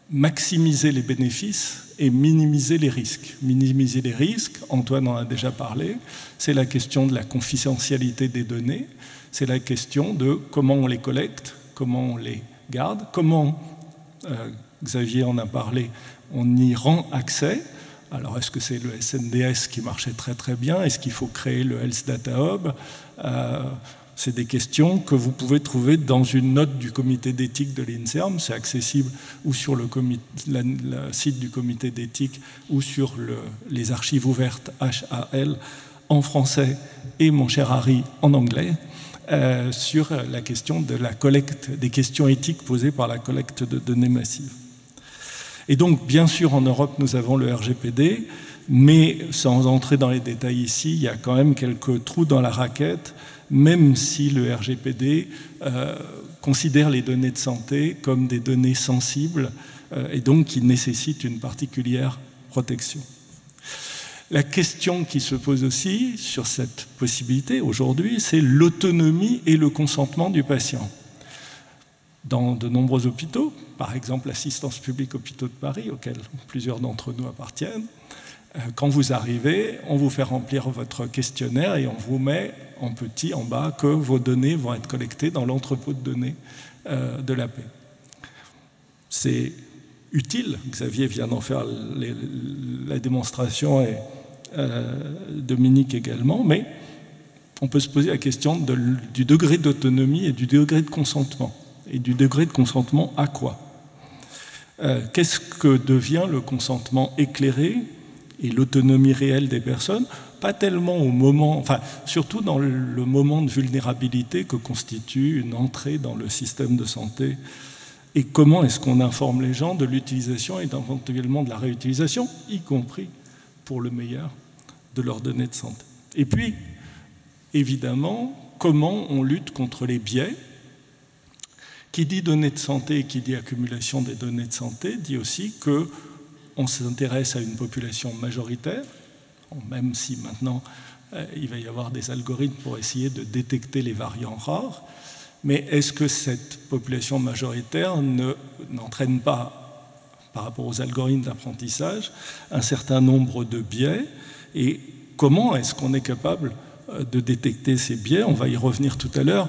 maximiser les bénéfices et minimiser les risques. Minimiser les risques, Antoine en a déjà parlé, c'est la question de la confidentialité des données, c'est la question de comment on les collecte, comment on les garde, comment, Xavier en a parlé, on y rend accès. Alors est-ce que c'est le SNDS qui marchait très très bien? Est-ce qu'il faut créer le Health Data Hub? C'est des questions que vous pouvez trouver dans une note du comité d'éthique de l'INSERM. C'est accessible ou sur le site du comité d'éthique ou sur les archives ouvertes HAL en français et mon cher Harry en anglais, sur la question de la collecte, des questions éthiques posées par la collecte de données massives. Et donc, bien sûr, en Europe, nous avons le RGPD, mais sans entrer dans les détails ici, il y a quand même quelques trous dans la raquette, même si le RGPD considère les données de santé comme des données sensibles et donc qui nécessitent une particulière protection. La question qui se pose aussi sur cette possibilité aujourd'hui, c'est l'autonomie et le consentement du patient. Dans de nombreux hôpitaux, par exemple l'Assistance publique Hôpitaux de Paris, auquel plusieurs d'entre nous appartiennent, quand vous arrivez, on vous fait remplir votre questionnaire et on vous met en petit en bas que vos données vont être collectées dans l'entrepôt de données de la paix. C'est utile, Xavier vient d'en faire la démonstration et Dominique également, mais on peut se poser la question du degré d'autonomie et du degré de consentement. Et du degré de consentement à quoi? Qu'est-ce que devient le consentement éclairé et l'autonomie réelle des personnes? Pas tellement au moment, enfin surtout dans le moment de vulnérabilité que constitue une entrée dans le système de santé. Et comment est-ce qu'on informe les gens de l'utilisation et éventuellement de la réutilisation, y compris pour le meilleur, de leurs données de santé. Et puis, évidemment, comment on lutte contre les biais. Qui dit données de santé, qui dit accumulation des données de santé, dit aussi qu'on s'intéresse à une population majoritaire, même si maintenant il va y avoir des algorithmes pour essayer de détecter les variants rares, mais est-ce que cette population majoritaire n'entraîne pas, par rapport aux algorithmes d'apprentissage, un certain nombre de biais? Et comment est-ce qu'on est capable de détecter ces biais? On va y revenir tout à l'heure.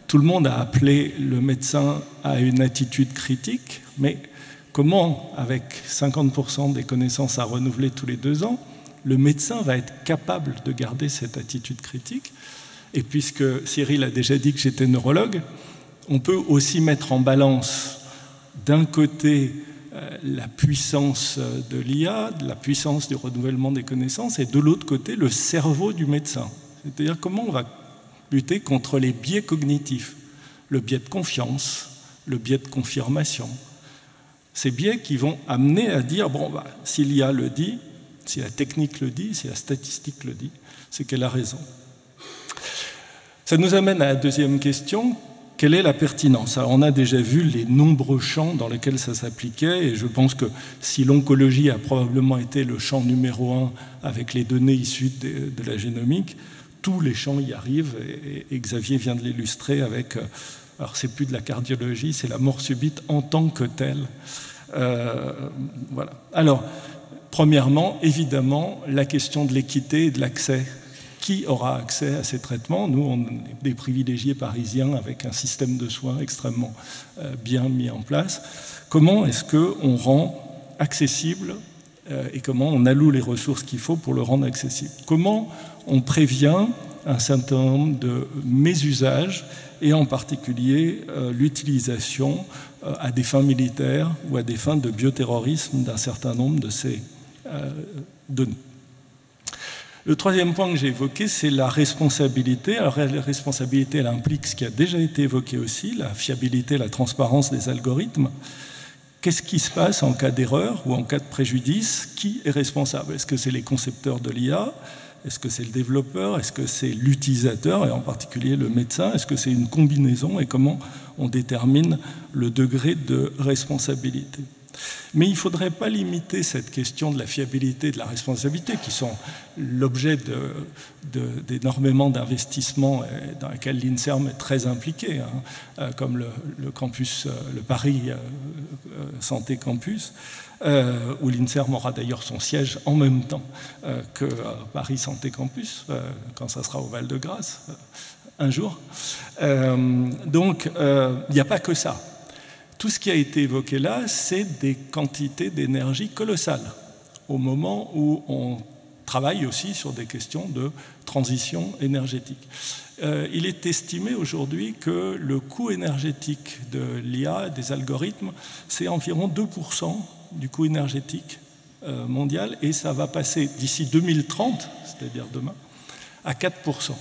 Tout le monde a appelé le médecin à une attitude critique, mais comment, avec 50% des connaissances à renouveler tous les 2 ans, le médecin va être capable de garder cette attitude critique? Et puisque Cyril a déjà dit que j'étais neurologue, on peut aussi mettre en balance d'un côté la puissance de l'IA, la puissance du renouvellement des connaissances, et de l'autre côté le cerveau du médecin. C'est-à-dire comment on va lutter contre les biais cognitifs, le biais de confiance, le biais de confirmation. Ces biais qui vont amener à dire, bon, si l'IA le dit, si la technique le dit, si la statistique le dit, c'est qu'elle a raison. Ça nous amène à la deuxième question, quelle est la pertinence? Alors, on a déjà vu les nombreux champs dans lesquels ça s'appliquait, et je pense que si l'oncologie a probablement été le champ numéro 1 avec les données issues de la génomique, tous les champs y arrivent, et Xavier vient de l'illustrer avec, alors c'est plus de la cardiologie, c'est la mort subite en tant que telle. Voilà. Alors, premièrement, évidemment, la question de l'équité et de l'accès. Qui aura accès à ces traitements? Nous, on est des privilégiés parisiens avec un système de soins extrêmement bien mis en place. Comment est-ce qu'on rend accessible et comment on alloue les ressources qu'il faut pour le rendre accessible? Comment on prévient un certain nombre de mésusages et en particulier l'utilisation à des fins militaires ou à des fins de bioterrorisme d'un certain nombre de ces données. Le troisième point que j'ai évoqué, c'est la responsabilité. Alors la responsabilité, elle implique ce qui a déjà été évoqué aussi, la fiabilité, la transparence des algorithmes. Qu'est-ce qui se passe en cas d'erreur ou en cas de préjudice? Qui est responsable? Est-ce que c'est les concepteurs de l'IA? Est-ce que c'est le développeur? Est-ce que c'est l'utilisateur, et en particulier le médecin? Est-ce que c'est une combinaison? Et comment on détermine le degré de responsabilité? Mais il ne faudrait pas limiter cette question de la fiabilité et de la responsabilité, qui sont l'objet d'énormément d'investissements dans lesquels l'INSERM est très impliqué, hein, comme le campus, le Paris Santé Campus, où l'INSERM aura d'ailleurs son siège en même temps que Paris Santé Campus, quand ça sera au Val-de-Grâce, un jour. Donc, il n'y a pas que ça. Tout ce qui a été évoqué là, c'est des quantités d'énergie colossales, au moment où on travaille aussi sur des questions de transition énergétique. Il est estimé aujourd'hui que le coût énergétique de l'IA, des algorithmes, c'est environ 2% du coût énergétique mondial, et ça va passer d'ici 2030, c'est-à-dire demain, à 4%.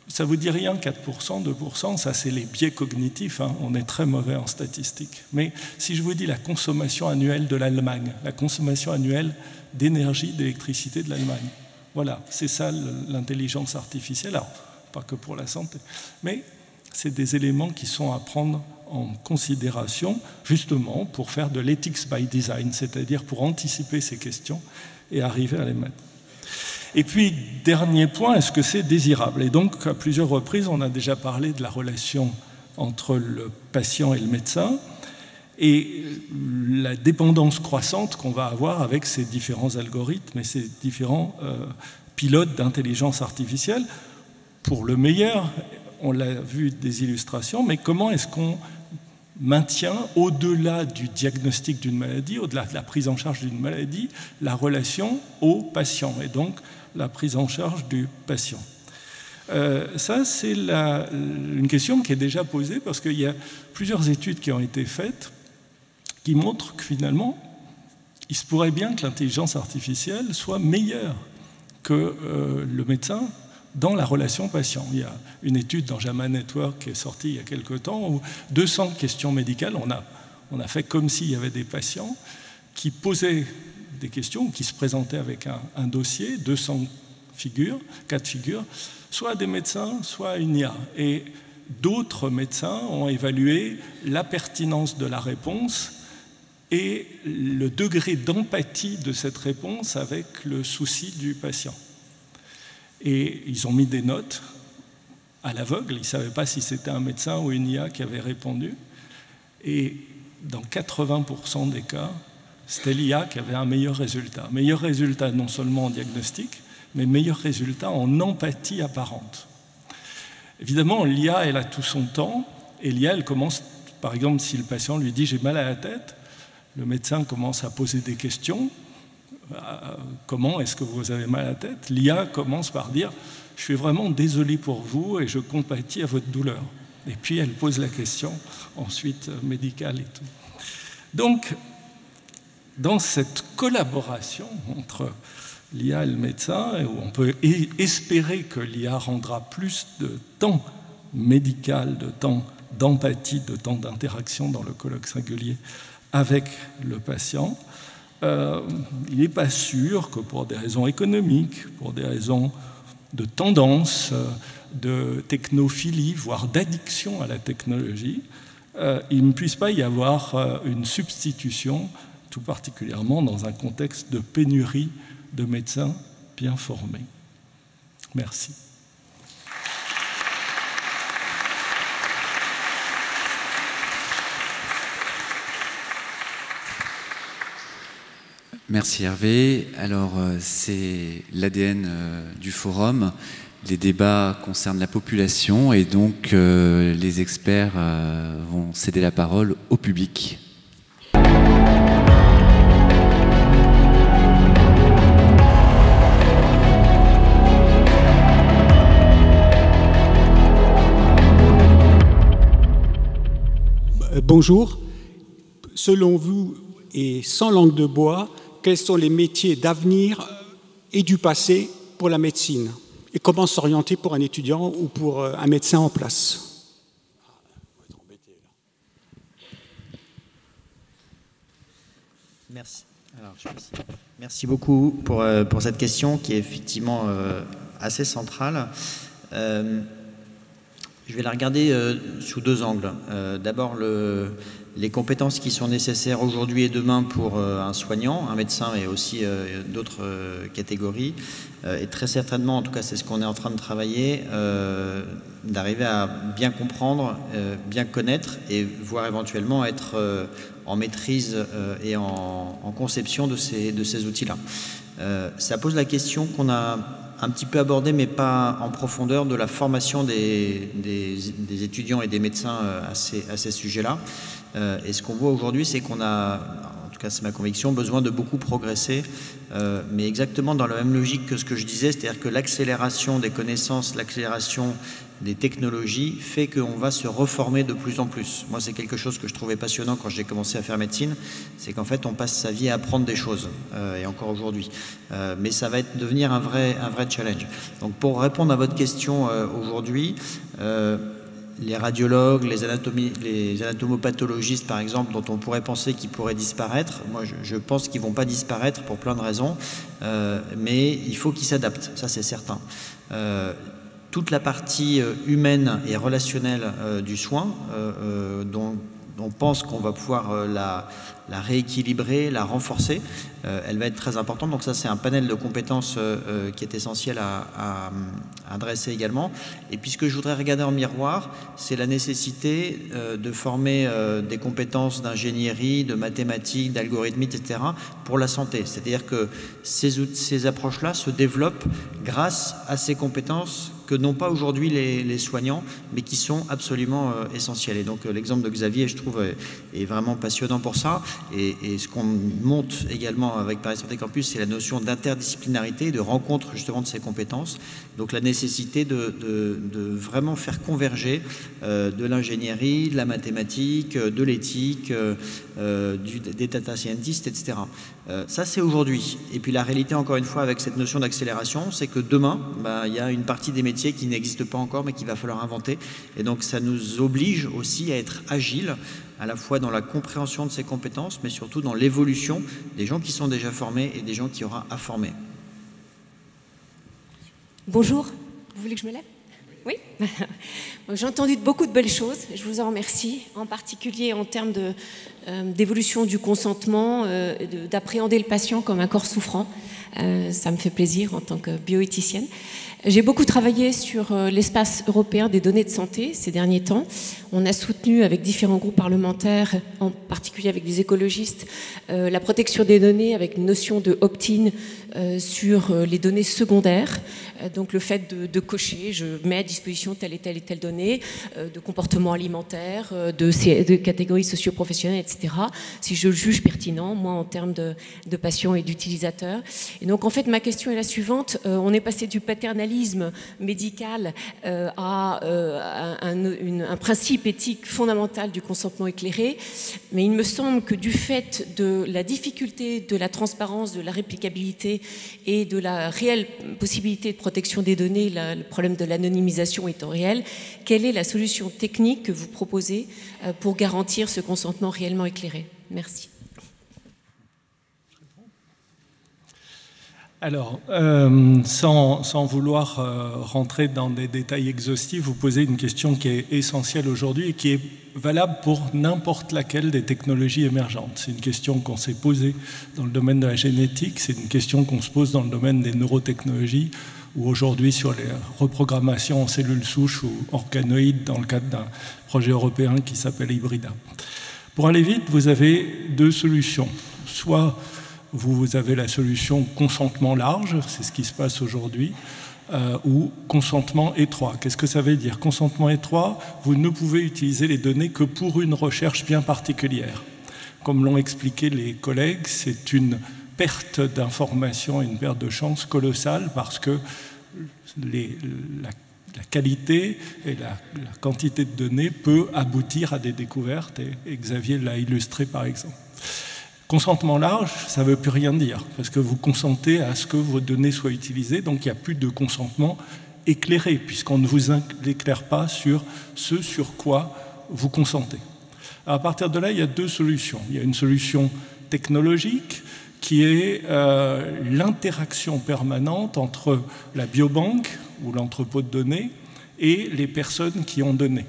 Ça vous dit rien, 4%, 2%, ça c'est les biais cognitifs, hein, on est très mauvais en statistiques. Mais si je vous dis la consommation annuelle de l'Allemagne, la consommation annuelle d'énergie, d'électricité de l'Allemagne, voilà, c'est ça l'intelligence artificielle, alors pas que pour la santé, mais c'est des éléments qui sont à prendre en considération justement pour faire de l'ethics by design, c'est-à-dire pour anticiper ces questions et arriver à les mettre. Et puis, dernier point, est-ce que c'est désirable? Et donc, à plusieurs reprises, on a déjà parlé de la relation entre le patient et le médecin et la dépendance croissante qu'on va avoir avec ces différents algorithmes et ces différents pilotes d'intelligence artificielle. Pour le meilleur, on l'a vu des illustrations, mais comment est-ce qu'on maintient, au-delà du diagnostic d'une maladie, au-delà de la prise en charge d'une maladie, la relation au patient et donc la prise en charge du patient. Ça, c'est une question qui est déjà posée parce qu'il y a plusieurs études qui ont été faites qui montrent que finalement, il se pourrait bien que l'intelligence artificielle soit meilleure que le médecin dans la relation patient. Il y a une étude dans JAMA Network qui est sortie il y a quelque temps où 200 questions médicales, on a fait comme s'il y avait des patients qui posaient des questions, qui se présentaient avec un dossier, 200 cas de figure, soit à des médecins, soit à une IA. Et d'autres médecins ont évalué la pertinence de la réponse et le degré d'empathie de cette réponse avec le souci du patient. Et ils ont mis des notes à l'aveugle, ils ne savaient pas si c'était un médecin ou une IA qui avait répondu. Et dans 80% des cas, c'était l'IA qui avait un meilleur résultat. Meilleur résultat non seulement en diagnostic, mais meilleur résultat en empathie apparente. Évidemment, l'IA, elle a tout son temps, et l'IA, elle commence, par exemple, si le patient lui dit « j'ai mal à la tête », le médecin commence à poser des questions. Comment est-ce que vous avez mal à la tête? L'IA commence par dire « je suis vraiment désolé pour vous et je compatis à votre douleur ». Et puis elle pose la question ensuite médicale et tout. Donc, dans cette collaboration entre l'IA et le médecin, où on peut espérer que l'IA rendra plus de temps médical, de temps d'empathie, de temps d'interaction dans le colloque singulier avec le patient, il n'est pas sûr que pour des raisons économiques, pour des raisons de tendance, de technophilie, voire d'addiction à la technologie, il ne puisse pas y avoir une substitution, tout particulièrement dans un contexte de pénurie de médecins bien formés. Merci. Merci Hervé. Alors, c'est l'ADN du forum. Les débats concernent la population et donc les experts vont céder la parole au public. Bonjour. Selon vous, et sans langue de bois, quels sont les métiers d'avenir et du passé pour la médecine? Et comment s'orienter pour un étudiant ou pour un médecin en place? Merci. Alors, merci beaucoup pour cette question qui est effectivement assez centrale. Je vais la regarder sous deux angles. D'abord, les compétences qui sont nécessaires aujourd'hui et demain pour un soignant, un médecin et aussi d'autres catégories. Et très certainement, en tout cas c'est ce qu'on est en train de travailler, d'arriver à bien comprendre, bien connaître et voire éventuellement être en maîtrise et en conception de ces outils-là. Ça pose la question qu'on a un petit peu abordée, mais pas en profondeur, de la formation des étudiants et des médecins à ces sujets-là. Et ce qu'on voit aujourd'hui, c'est qu'on a, en tout cas c'est ma conviction, besoin de beaucoup progresser, mais exactement dans la même logique que ce que je disais, c'est-à-dire que l'accélération des connaissances, l'accélération des technologies fait qu'on va se reformer de plus en plus. Moi, c'est quelque chose que je trouvais passionnant quand j'ai commencé à faire médecine, c'est qu'en fait, on passe sa vie à apprendre des choses, et encore aujourd'hui. Mais ça va devenir un vrai challenge. Donc, pour répondre à votre question aujourd'hui, les radiologues, les anatomopathologistes, par exemple, dont on pourrait penser qu'ils pourraient disparaître, moi, je pense qu'ils ne vont pas disparaître pour plein de raisons, mais il faut qu'ils s'adaptent, ça c'est certain. Toute la partie humaine et relationnelle du soin, dont on pense qu'on va pouvoir la rééquilibrer, la renforcer, elle va être très importante. Donc ça, c'est un panel de compétences qui est essentiel à adresser également. Et puis ce que je voudrais regarder en miroir, c'est la nécessité de former des compétences d'ingénierie, de mathématiques, d'algorithmique, etc. pour la santé. C'est-à-dire que ces approches-là se développent grâce à ces compétences que n'ont pas aujourd'hui les soignants, mais qui sont absolument essentiels. Et donc l'exemple de Xavier, je trouve, est vraiment passionnant pour ça. Et ce qu'on monte également avec Paris Santé Campus, c'est la notion d'interdisciplinarité, de rencontre justement de ces compétences. Donc la nécessité de vraiment faire converger de l'ingénierie, de la mathématique, de l'éthique, des data scientists, etc. Ça, c'est aujourd'hui. Et puis la réalité, encore une fois, avec cette notion d'accélération, c'est que demain, il y a une partie des métiers qui n'existent pas encore, mais qu'il va falloir inventer. Et donc ça nous oblige aussi à être agiles, à la fois dans la compréhension de ces compétences, mais surtout dans l'évolution des gens qui sont déjà formés et des gens qui aura à former. Bonjour, vous voulez que je me lève? Oui. J'ai entendu beaucoup de belles choses, je vous en remercie, en particulier en termes d'évolution du consentement, d'appréhender le patient comme un corps souffrant. Ça me fait plaisir en tant que bioéthicienne. J'ai beaucoup travaillé sur l'espace européen des données de santé ces derniers temps. On a soutenu avec différents groupes parlementaires, en particulier avec des écologistes, la protection des données avec une notion de opt-in sur les données secondaires. Donc le fait de cocher, je mets à disposition telle et telle donnée, de comportement alimentaire, de catégories socio-professionnelles, etc. Si je le juge pertinent, moi en termes de patients et d'utilisateurs. Et donc en fait ma question est la suivante, on est passé du paternalisme médical à un principe éthique fondamental du consentement éclairé, mais il me semble que du fait de la difficulté de la transparence, de la réplicabilité et de la réelle possibilité de protection des données, le problème de l'anonymisation étant réel, quelle est la solution technique que vous proposez pour garantir ce consentement réellement éclairé? Merci. Alors, sans vouloir rentrer dans des détails exhaustifs, vous posez une question qui est essentielle aujourd'hui et qui est valable pour n'importe laquelle des technologies émergentes. C'est une question qu'on s'est posée dans le domaine de la génétique, c'est une question qu'on se pose dans le domaine des neurotechnologies, ou aujourd'hui sur les reprogrammations en cellules souches ou organoïdes dans le cadre d'un projet européen qui s'appelle Hybrida. Pour aller vite, vous avez deux solutions. Soit vous avez la solution consentement large, c'est ce qui se passe aujourd'hui, ou consentement étroit. Qu'est-ce que ça veut dire? Consentement étroit, vous ne pouvez utiliser les données que pour une recherche bien particulière. Comme l'ont expliqué les collègues, c'est une perte d'information, une perte de chance colossale parce que la qualité et la quantité de données peut aboutir à des découvertes, et Xavier l'a illustré par exemple. Consentement large, ça ne veut plus rien dire, parce que vous consentez à ce que vos données soient utilisées, donc il n'y a plus de consentement éclairé, puisqu'on ne vous éclaire pas sur ce sur quoi vous consentez. Alors à partir de là, il y a deux solutions. Il y a une solution technologique, qui est l'interaction permanente entre la biobanque, ou l'entrepôt de données, et les personnes qui ont donné.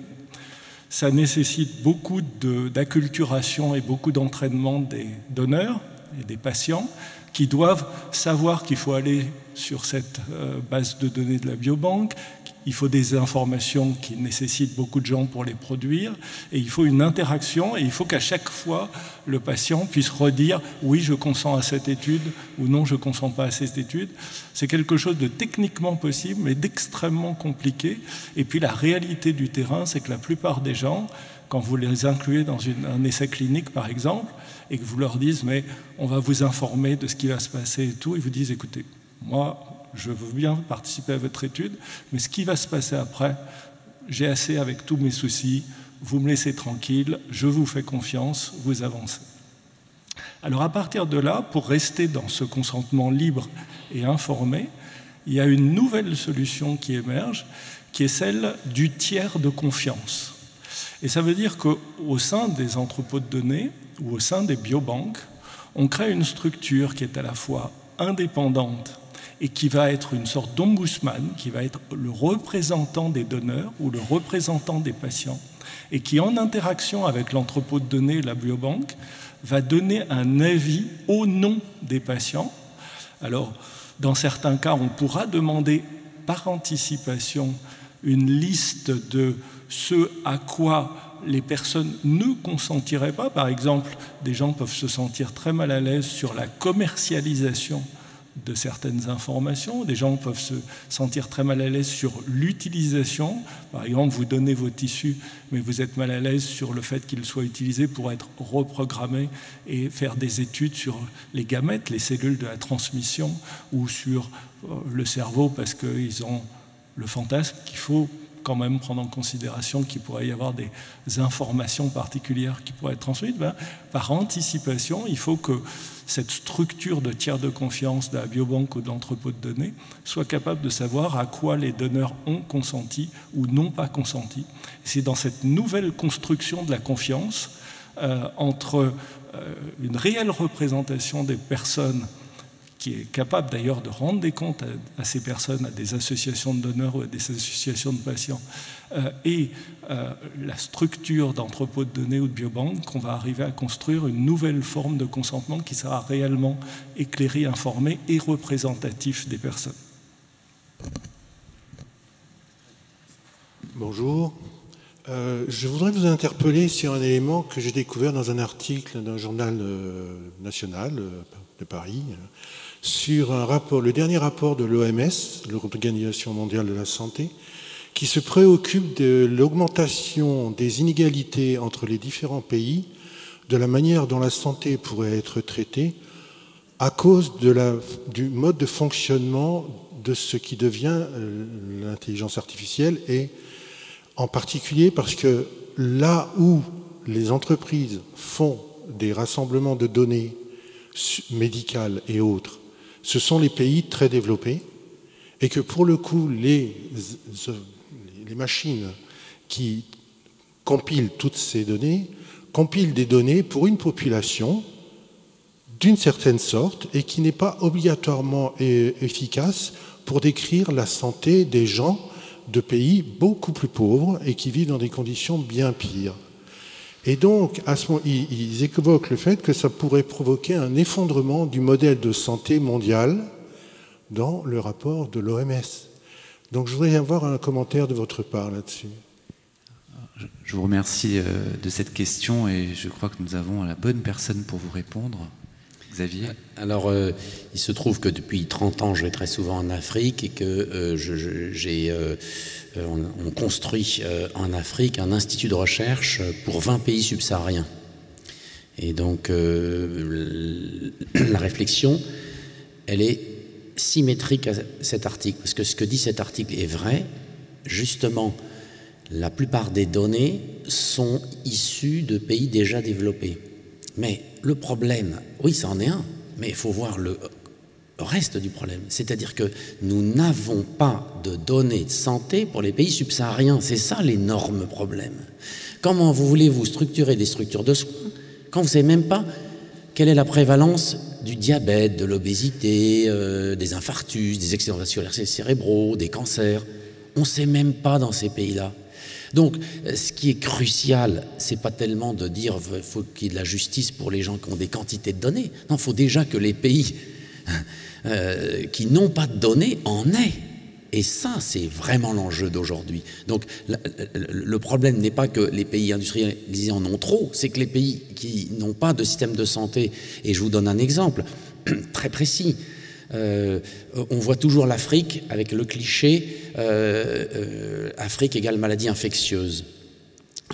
Ça nécessite beaucoup d'acculturation et beaucoup d'entraînement des donneurs et des patients qui doivent savoir qu'il faut aller sur cette base de données de la biobanque, il faut des informations qui nécessitent beaucoup de gens pour les produire, et il faut une interaction, et il faut qu'à chaque fois, le patient puisse redire « oui, je consens à cette étude » ou « non, je ne consens pas à cette étude ». C'est quelque chose de techniquement possible, mais d'extrêmement compliqué. Et puis la réalité du terrain, c'est que la plupart des gens, quand vous les incluez dans un essai clinique, par exemple, et que vous leur dites « mais on va vous informer de ce qui va se passer et tout », ils vous disent « écoutez, moi, je veux bien participer à votre étude, mais ce qui va se passer après, j'ai assez avec tous mes soucis, vous me laissez tranquille, je vous fais confiance, vous avancez. » Alors à partir de là, pour rester dans ce consentement libre et informé, il y a une nouvelle solution qui émerge, qui est celle du tiers de confiance. Et ça veut dire qu'au sein des entrepôts de données ou au sein des biobanques, on crée une structure qui est à la fois indépendante et qui va être une sorte d'ombudsman, qui va être le représentant des donneurs ou le représentant des patients, et qui, en interaction avec l'entrepôt de données et la biobanque, va donner un avis au nom des patients. Alors, dans certains cas, on pourra demander par anticipation une liste de ce à quoi les personnes ne consentiraient pas. Par exemple, des gens peuvent se sentir très mal à l'aise sur la commercialisation de certaines informations. Des gens peuvent se sentir très mal à l'aise sur l'utilisation. Par exemple, vous donnez vos tissus, mais vous êtes mal à l'aise sur le fait qu'ils soient utilisés pour être reprogrammés et faire des études sur les gamètes, les cellules de la transmission, ou sur le cerveau, parce qu'ils ont le fantasme qu'il faut quand même prendre en considération qu'il pourrait y avoir des informations particulières qui pourraient être transmises. Par anticipation, il faut que cette structure de tiers de confiance de la biobanque ou de l'entrepôt de données soit capable de savoir à quoi les donneurs ont consenti ou n'ont pas consenti. C'est dans cette nouvelle construction de la confiance entre une réelle représentation des personnes qui est capable d'ailleurs de rendre des comptes à ces personnes, à des associations de donneurs ou à des associations de patients, et la structure d'entrepôt de données ou de biobanque, qu'on va arriver à construire une nouvelle forme de consentement qui sera réellement éclairé, informé et représentatif des personnes. Bonjour. Je voudrais vous interpeller sur un élément que j'ai découvert dans un article d'un journal national de Paris, sur un rapport, le dernier rapport de l'OMS, l'Organisation mondiale de la santé, qui se préoccupe de l'augmentation des inégalités entre les différents pays, de la manière dont la santé pourrait être traitée, à cause du mode de fonctionnement de ce qui devient l'intelligence artificielle, et en particulier parce que là où les entreprises font des rassemblements de données médicales et autres, ce sont les pays très développés, et que pour le coup, les machines qui compilent toutes ces données, compilent des données pour une population d'une certaine sorte et qui n'est pas obligatoirement efficace pour décrire la santé des gens de pays beaucoup plus pauvres et qui vivent dans des conditions bien pires. Et donc, à ce moment, ils évoquent le fait que ça pourrait provoquer un effondrement du modèle de santé mondial dans le rapport de l'OMS. Donc, je voudrais avoir un commentaire de votre part là-dessus. Je vous remercie de cette question et je crois que nous avons la bonne personne pour vous répondre. Xavier ? Alors, il se trouve que depuis 30 ans, je vais très souvent en Afrique et que on construit en Afrique un institut de recherche pour 20 pays subsahariens. Et donc, la réflexion, elle est symétrique à cet article, parce que ce que dit cet article est vrai. Justement, la plupart des données sont issues de pays déjà développés. Mais le problème, oui, ça en est un, mais il faut voir le reste du problème. C'est-à-dire que nous n'avons pas de données de santé pour les pays subsahariens. C'est ça l'énorme problème. Comment vous voulez vous structurer des structures de soins quand vous ne savez même pas quelle est la prévalence du diabète, de l'obésité, des infarctus, des accidents vasculaires cérébraux, des cancers? On ne sait même pas dans ces pays-là. Donc, ce qui est crucial, c'est pas tellement de dire qu'il faut qu'il y ait de la justice pour les gens qui ont des quantités de données. Non, il faut déjà que les pays qui n'ont pas de données en aient. Et ça, c'est vraiment l'enjeu d'aujourd'hui. Donc, le problème n'est pas que les pays industrialisés en ont trop, c'est que les pays qui n'ont pas de système de santé, et je vous donne un exemple très précis, on voit toujours l'Afrique avec le cliché Afrique égale maladie infectieuse.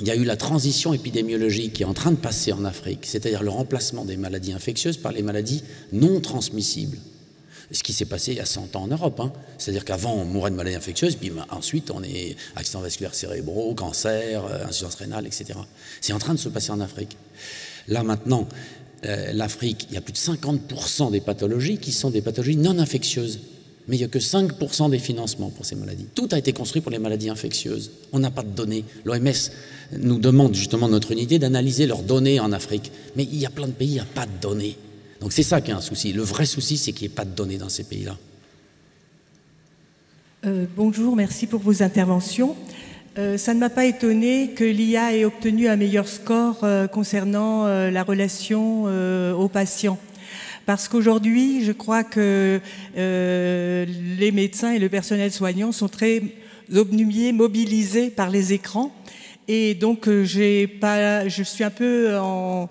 Il y a eu la transition épidémiologique qui est en train de passer en Afrique, c'est-à-dire le remplacement des maladies infectieuses par les maladies non transmissibles. Ce qui s'est passé il y a 100 ans en Europe. Hein. C'est-à-dire qu'avant, on mourait de maladies infectieuses, puis ensuite, on est accidents vasculaires cérébraux, cancer, insuffisance rénale, etc. C'est en train de se passer en Afrique. Là, maintenant, l'Afrique, il y a plus de 50% des pathologies qui sont des pathologies non infectieuses. Mais il n'y a que 5% des financements pour ces maladies. Tout a été construit pour les maladies infectieuses. On n'a pas de données. L'OMS nous demande justement notre unité d'analyser leurs données en Afrique. Mais il y a plein de pays, il n'y a pas de données. Donc c'est ça qui est un souci. Le vrai souci, c'est qu'il n'y ait pas de données dans ces pays-là. Bonjour, merci pour vos interventions. Ça ne m'a pas étonné que l'IA ait obtenu un meilleur score concernant la relation aux patients. Parce qu'aujourd'hui, je crois que les médecins et le personnel soignant sont très obnubilés, mobilisés par les écrans. Et donc, je suis un peu en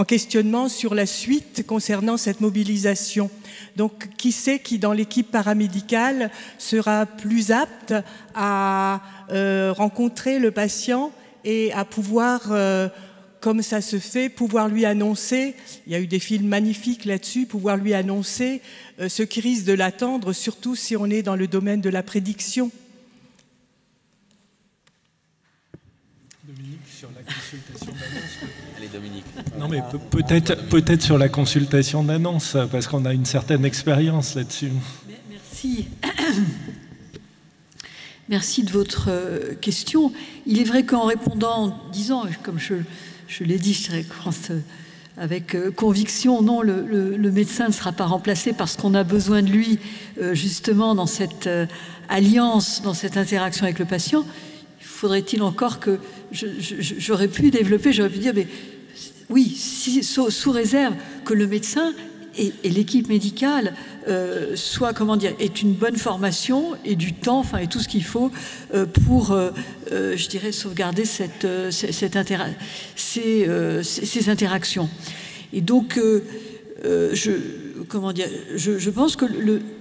questionnement sur la suite concernant cette mobilisation. Donc, qui sait qui, dans l'équipe paramédicale, sera plus apte à rencontrer le patient et à pouvoir, comme ça se fait, pouvoir lui annoncer, il y a eu des films magnifiques là-dessus, pouvoir lui annoncer ce qui risque de l'attendre, surtout si on est dans le domaine de la prédiction. Sur la consultation d'annonce. Allez, Dominique. Non, mais peut-être sur la consultation d'annonce, parce qu'on a une certaine expérience là-dessus. Merci. Merci de votre question. Il est vrai qu'en répondant, en disant, comme je l'ai dit, je pense avec conviction, non, le médecin ne sera pas remplacé parce qu'on a besoin de lui, justement, dans cette alliance, dans cette interaction avec le patient. Faudrait-il encore que j'aurais pu développer, j'aurais pu dire, mais oui, sous réserve que le médecin et l'équipe médicale soit, comment dire, ait une bonne formation et du temps, enfin, et tout ce qu'il faut pour, je dirais, sauvegarder ces interactions. Et donc, comment dire, je pense que,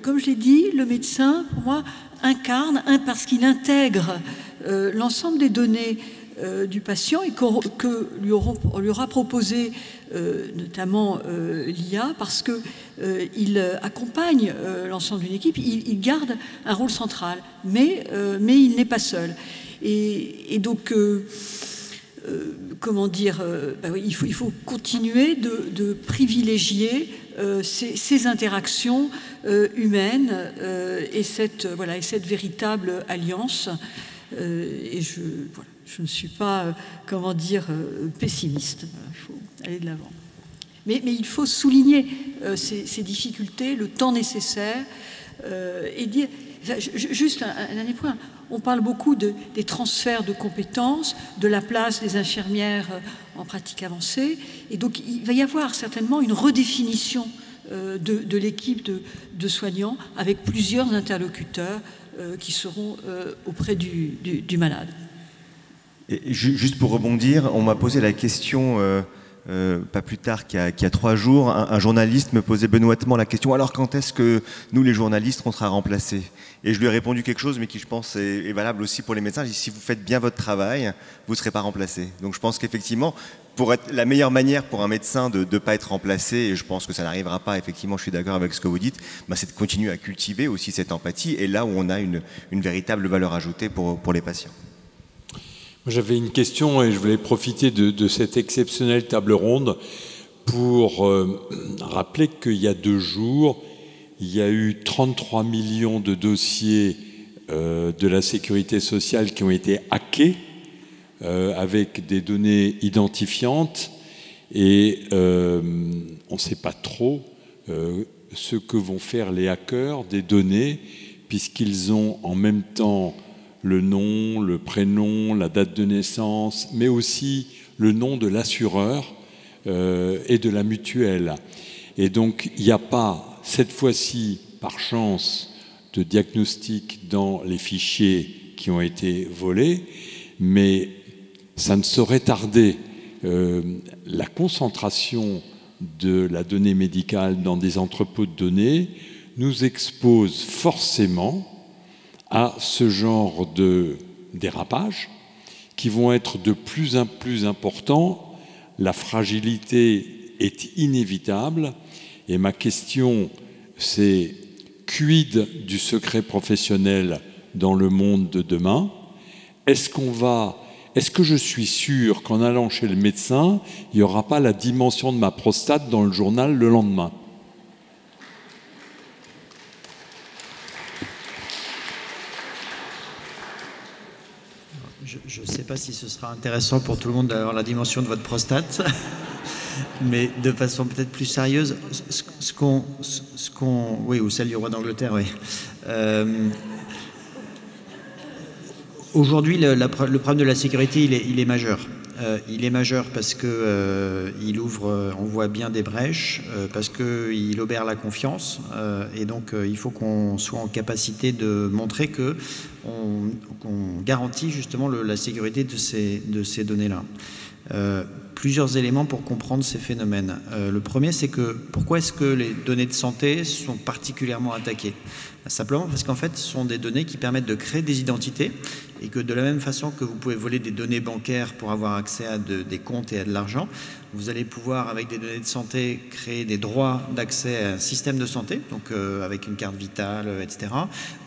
comme je l'ai dit, le médecin, pour moi, incarne, parce qu'il intègre l'ensemble des données du patient et que lui aura proposé notamment l'IA parce qu'il accompagne l'ensemble d'une équipe, il garde un rôle central, mais il n'est pas seul. Et donc, comment dire, oui, il faut continuer de privilégier ces interactions humaines et cette véritable alliance. Et je ne suis pas, comment dire, pessimiste. Il faut aller de l'avant. Mais il faut souligner ces difficultés, le temps nécessaire, et dire, juste un dernier point, on parle beaucoup des transferts de compétences, de la place des infirmières en pratique avancée, et donc il va y avoir certainement une redéfinition de l'équipe de soignants avec plusieurs interlocuteurs qui seront auprès du malade. Et juste pour rebondir, on m'a posé la question, pas plus tard qu'il y a 3 jours, un journaliste me posait benoîtement la question, alors quand est-ce que nous les journalistes on sera remplacés? Et je lui ai répondu quelque chose, mais qui je pense est valable aussi pour les médecins. J'ai dit, si vous faites bien votre travail, vous ne serez pas remplacés. Donc je pense qu'effectivement, pour être la meilleure manière pour un médecin de ne pas être remplacé, et je pense que ça n'arrivera pas, effectivement, je suis d'accord avec ce que vous dites, bah, c'est de continuer à cultiver aussi cette empathie, et là où on a une véritable valeur ajoutée pour les patients. J'avais une question et je voulais profiter de cette exceptionnelle table ronde pour rappeler qu'il y a 2 jours, il y a eu 33 millions de dossiers de la sécurité sociale qui ont été hackés avec des données identifiantes et on ne sait pas trop ce que vont faire les hackers des données puisqu'ils ont en même temps le nom, le prénom, la date de naissance, mais aussi le nom de l'assureur et de la mutuelle. Et donc, il n'y a pas, cette fois-ci, par chance, de diagnostic dans les fichiers qui ont été volés, mais ça ne saurait tarder. La concentration de la donnée médicale dans des entrepôts de données nous expose forcément à ce genre de dérapages qui vont être de plus en plus importants. La fragilité est inévitable et ma question, c'est quid du secret professionnel dans le monde de demain? Est-ce que je suis sûr qu'en allant chez le médecin, il n'y aura pas la dimension de ma prostate dans le journal le lendemain? Je ne sais pas si ce sera intéressant pour tout le monde d'avoir la dimension de votre prostate, mais de façon peut-être plus sérieuse, oui, ou celle du roi d'Angleterre, oui. Aujourd'hui, le problème de la sécurité, il est majeur. Il est majeur parce que il ouvre, on voit bien des brèches, parce qu'il obère la confiance, et donc il faut qu'on soit en capacité de montrer qu'on garantit justement la sécurité de ces données-là. Plusieurs éléments pour comprendre ces phénomènes. Le premier, c'est que pourquoi est-ce que les données de santé sont particulièrement attaquées? Simplement parce qu'en fait, ce sont des données qui permettent de créer des identités et que de la même façon que vous pouvez voler des données bancaires pour avoir accès à des comptes et à de l'argent, vous allez pouvoir, avec des données de santé, créer des droits d'accès à un système de santé, donc avec une carte vitale, etc.,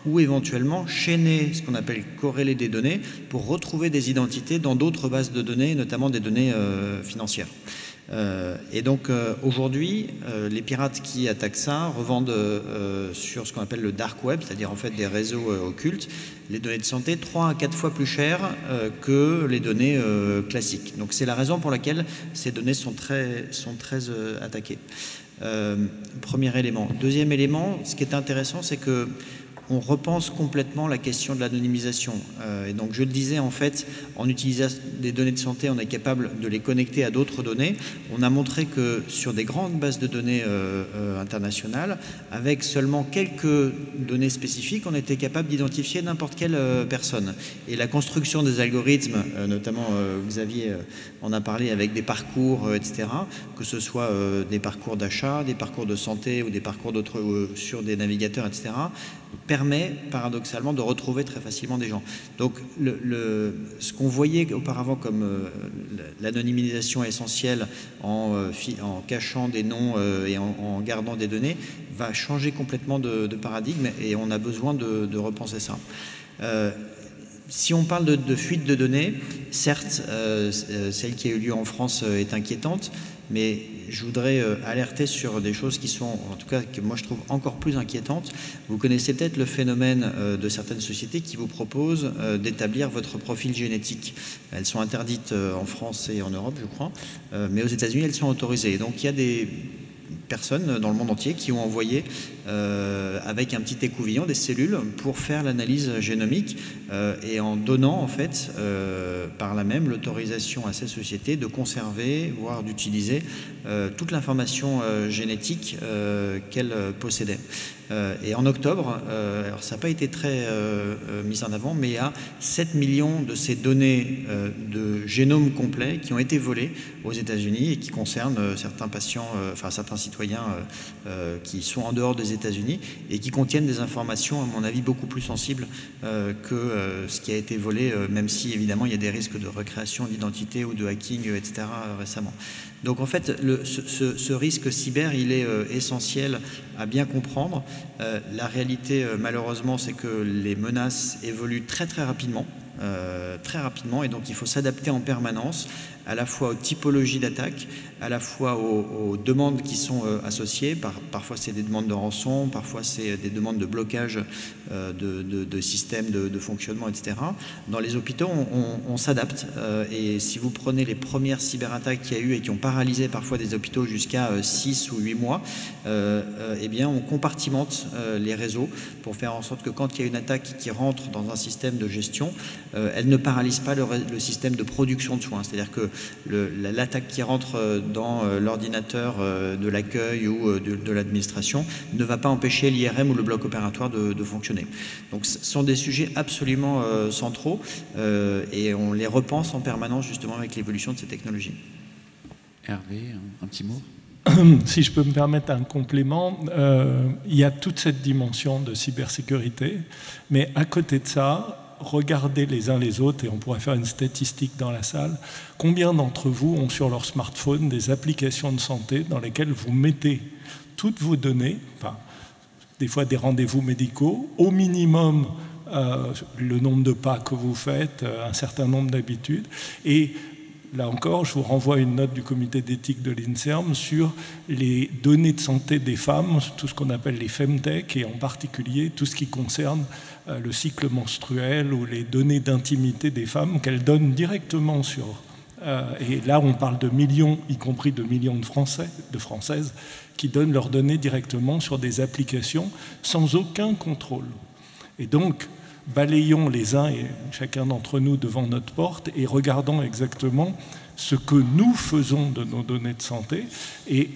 ou éventuellement chaîner ce qu'on appelle corréler des données pour retrouver des identités dans d'autres bases de données, notamment des données financières. Et donc aujourd'hui, les pirates qui attaquent ça revendent sur ce qu'on appelle le dark web, c'est-à-dire en fait des réseaux occultes, les données de santé 3 à 4 fois plus chères que les données classiques. Donc c'est la raison pour laquelle ces données sont très attaquées. Premier élément. Deuxième élément, ce qui est intéressant, c'est que on repense complètement la question de l'anonymisation. Et donc, je le disais, en fait, en utilisant des données de santé, on est capable de les connecter à d'autres données. On a montré que sur des grandes bases de données internationales, avec seulement quelques données spécifiques, on était capable d'identifier n'importe quelle personne. Et la construction des algorithmes, notamment Xavier en a parlé avec des parcours, etc., que ce soit des parcours d'achat, des parcours de santé ou des parcours sur des navigateurs, etc., permet paradoxalement de retrouver très facilement des gens. Donc ce qu'on voyait auparavant comme l'anonymisation essentielle en cachant des noms et en gardant des données va changer complètement de paradigme et on a besoin de repenser ça. Si on parle de fuite de données, certes, celle qui a eu lieu en France est inquiétante, mais je voudrais alerter sur des choses qui sont, en tout cas, que moi je trouve encore plus inquiétantes. Vous connaissez peut-être le phénomène de certaines sociétés qui vous proposent d'établir votre profil génétique. Elles sont interdites en France et en Europe, je crois, mais aux États-Unis, elles sont autorisées. Donc il y a des personnes dans le monde entier qui ont envoyé avec un petit écouvillon des cellules pour faire l'analyse génomique et en donnant en fait par là même l'autorisation à ces sociétés de conserver, voire d'utiliser toute l'information génétique qu'elles possédaient. Et en octobre, alors ça n'a pas été très mis en avant, mais il y a 7 millions de ces données de génome complet qui ont été volées aux États-Unis et qui concernent certains patients, enfin certains citoyens qui sont en dehors des États-Unis et qui contiennent des informations, à mon avis, beaucoup plus sensibles que ce qui a été volé, même si évidemment il y a des risques de recréation d'identité ou de hacking, etc. récemment. Donc en fait, ce risque cyber, il est essentiel à bien comprendre. La réalité, malheureusement, c'est que les menaces évoluent très rapidement. Et donc il faut s'adapter en permanence. à la fois aux typologies d'attaques, à la fois aux demandes qui sont associées. Parfois c'est des demandes de rançon, parfois c'est des demandes de blocage de systèmes de fonctionnement, etc. Dans les hôpitaux, on s'adapte. Et si vous prenez les premières cyberattaques qu'il y a eu et qui ont paralysé parfois des hôpitaux jusqu'à 6 ou 8 mois, eh bien on compartimente les réseaux pour faire en sorte que quand il y a une attaque qui rentre dans un système de gestion, elle ne paralyse pas le système de production de soins. C'est-à-dire que l'attaque qui rentre dans l'ordinateur de l'accueil ou de l'administration ne va pas empêcher l'IRM ou le bloc opératoire de fonctionner. Donc ce sont des sujets absolument centraux et on les repense en permanence justement avec l'évolution de ces technologies. Hervé, un petit mot? Si je peux me permettre un complément, il y a toute cette dimension de cybersécurité, mais à côté de ça, regardez les uns les autres, et on pourrait faire une statistique dans la salle, combien d'entre vous ont sur leur smartphone des applications de santé dans lesquelles vous mettez toutes vos données, enfin, des fois des rendez-vous médicaux, au minimum le nombre de pas que vous faites, un certain nombre d'habitudes, et là encore, je vous renvoie à une note du comité d'éthique de l'INSERM sur les données de santé des femmes, tout ce qu'on appelle les femtech, et en particulier tout ce qui concerne le cycle menstruel ou les données d'intimité des femmes qu'elles donnent directement sur... et là, on parle de millions, y compris de millions de Français, de Françaises, qui donnent leurs données directement sur des applications sans aucun contrôle. Et donc, balayons les uns et chacun d'entre nous devant notre porte et regardons exactement ce que nous faisons de nos données de santé. Et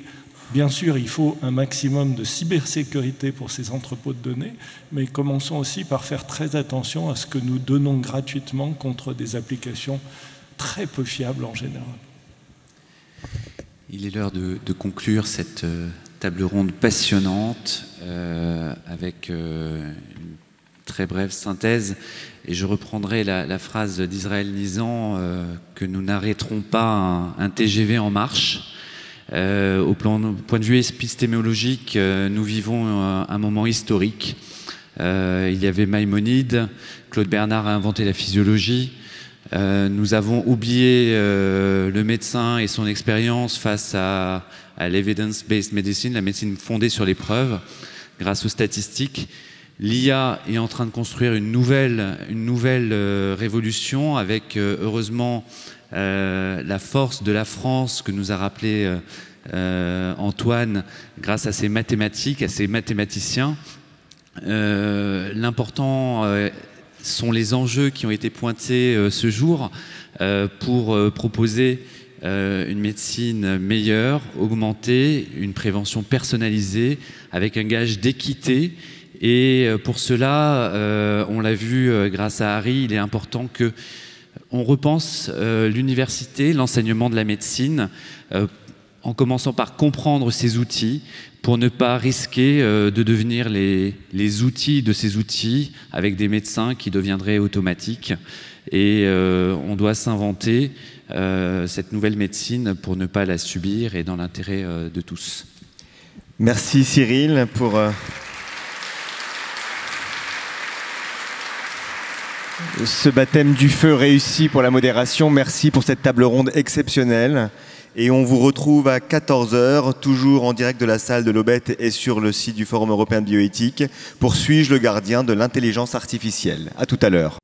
bien sûr, il faut un maximum de cybersécurité pour ces entrepôts de données, mais commençons aussi par faire très attention à ce que nous donnons gratuitement contre des applications très peu fiables en général. Il est l'heure de conclure cette table ronde passionnante avec une très brève synthèse, et je reprendrai la phrase d'Israël Nizan que nous n'arrêterons pas un TGV en marche. Au point de vue épistémologique, nous vivons un moment historique. Il y avait Maïmonide, Claude Bernard a inventé la physiologie. Nous avons oublié le médecin et son expérience face à l'evidence-based medicine, la médecine fondée sur les preuves, grâce aux statistiques. L'IA est en train de construire une nouvelle révolution avec, heureusement, la force de la France que nous a rappelé Antoine grâce à ses mathématiques, à ses mathématiciens. L'important sont les enjeux qui ont été pointés ce jour pour proposer une médecine meilleure, augmentée, une prévention personnalisée avec un gage d'équité. Et pour cela, on l'a vu grâce à Harry, il est important qu'on repense l'université, l'enseignement de la médecine, en commençant par comprendre ces outils pour ne pas risquer de devenir les outils de ces outils avec des médecins qui deviendraient automatiques. Et on doit s'inventer cette nouvelle médecine pour ne pas la subir et dans l'intérêt de tous. Merci Cyril pour... ce baptême du feu réussi pour la modération. Merci pour cette table ronde exceptionnelle. Et on vous retrouve à 14h, toujours en direct de la salle de l'Aubette et sur le site du Forum européen de bioéthique, pour Suis-je le gardien de l'intelligence artificielle. À tout à l'heure.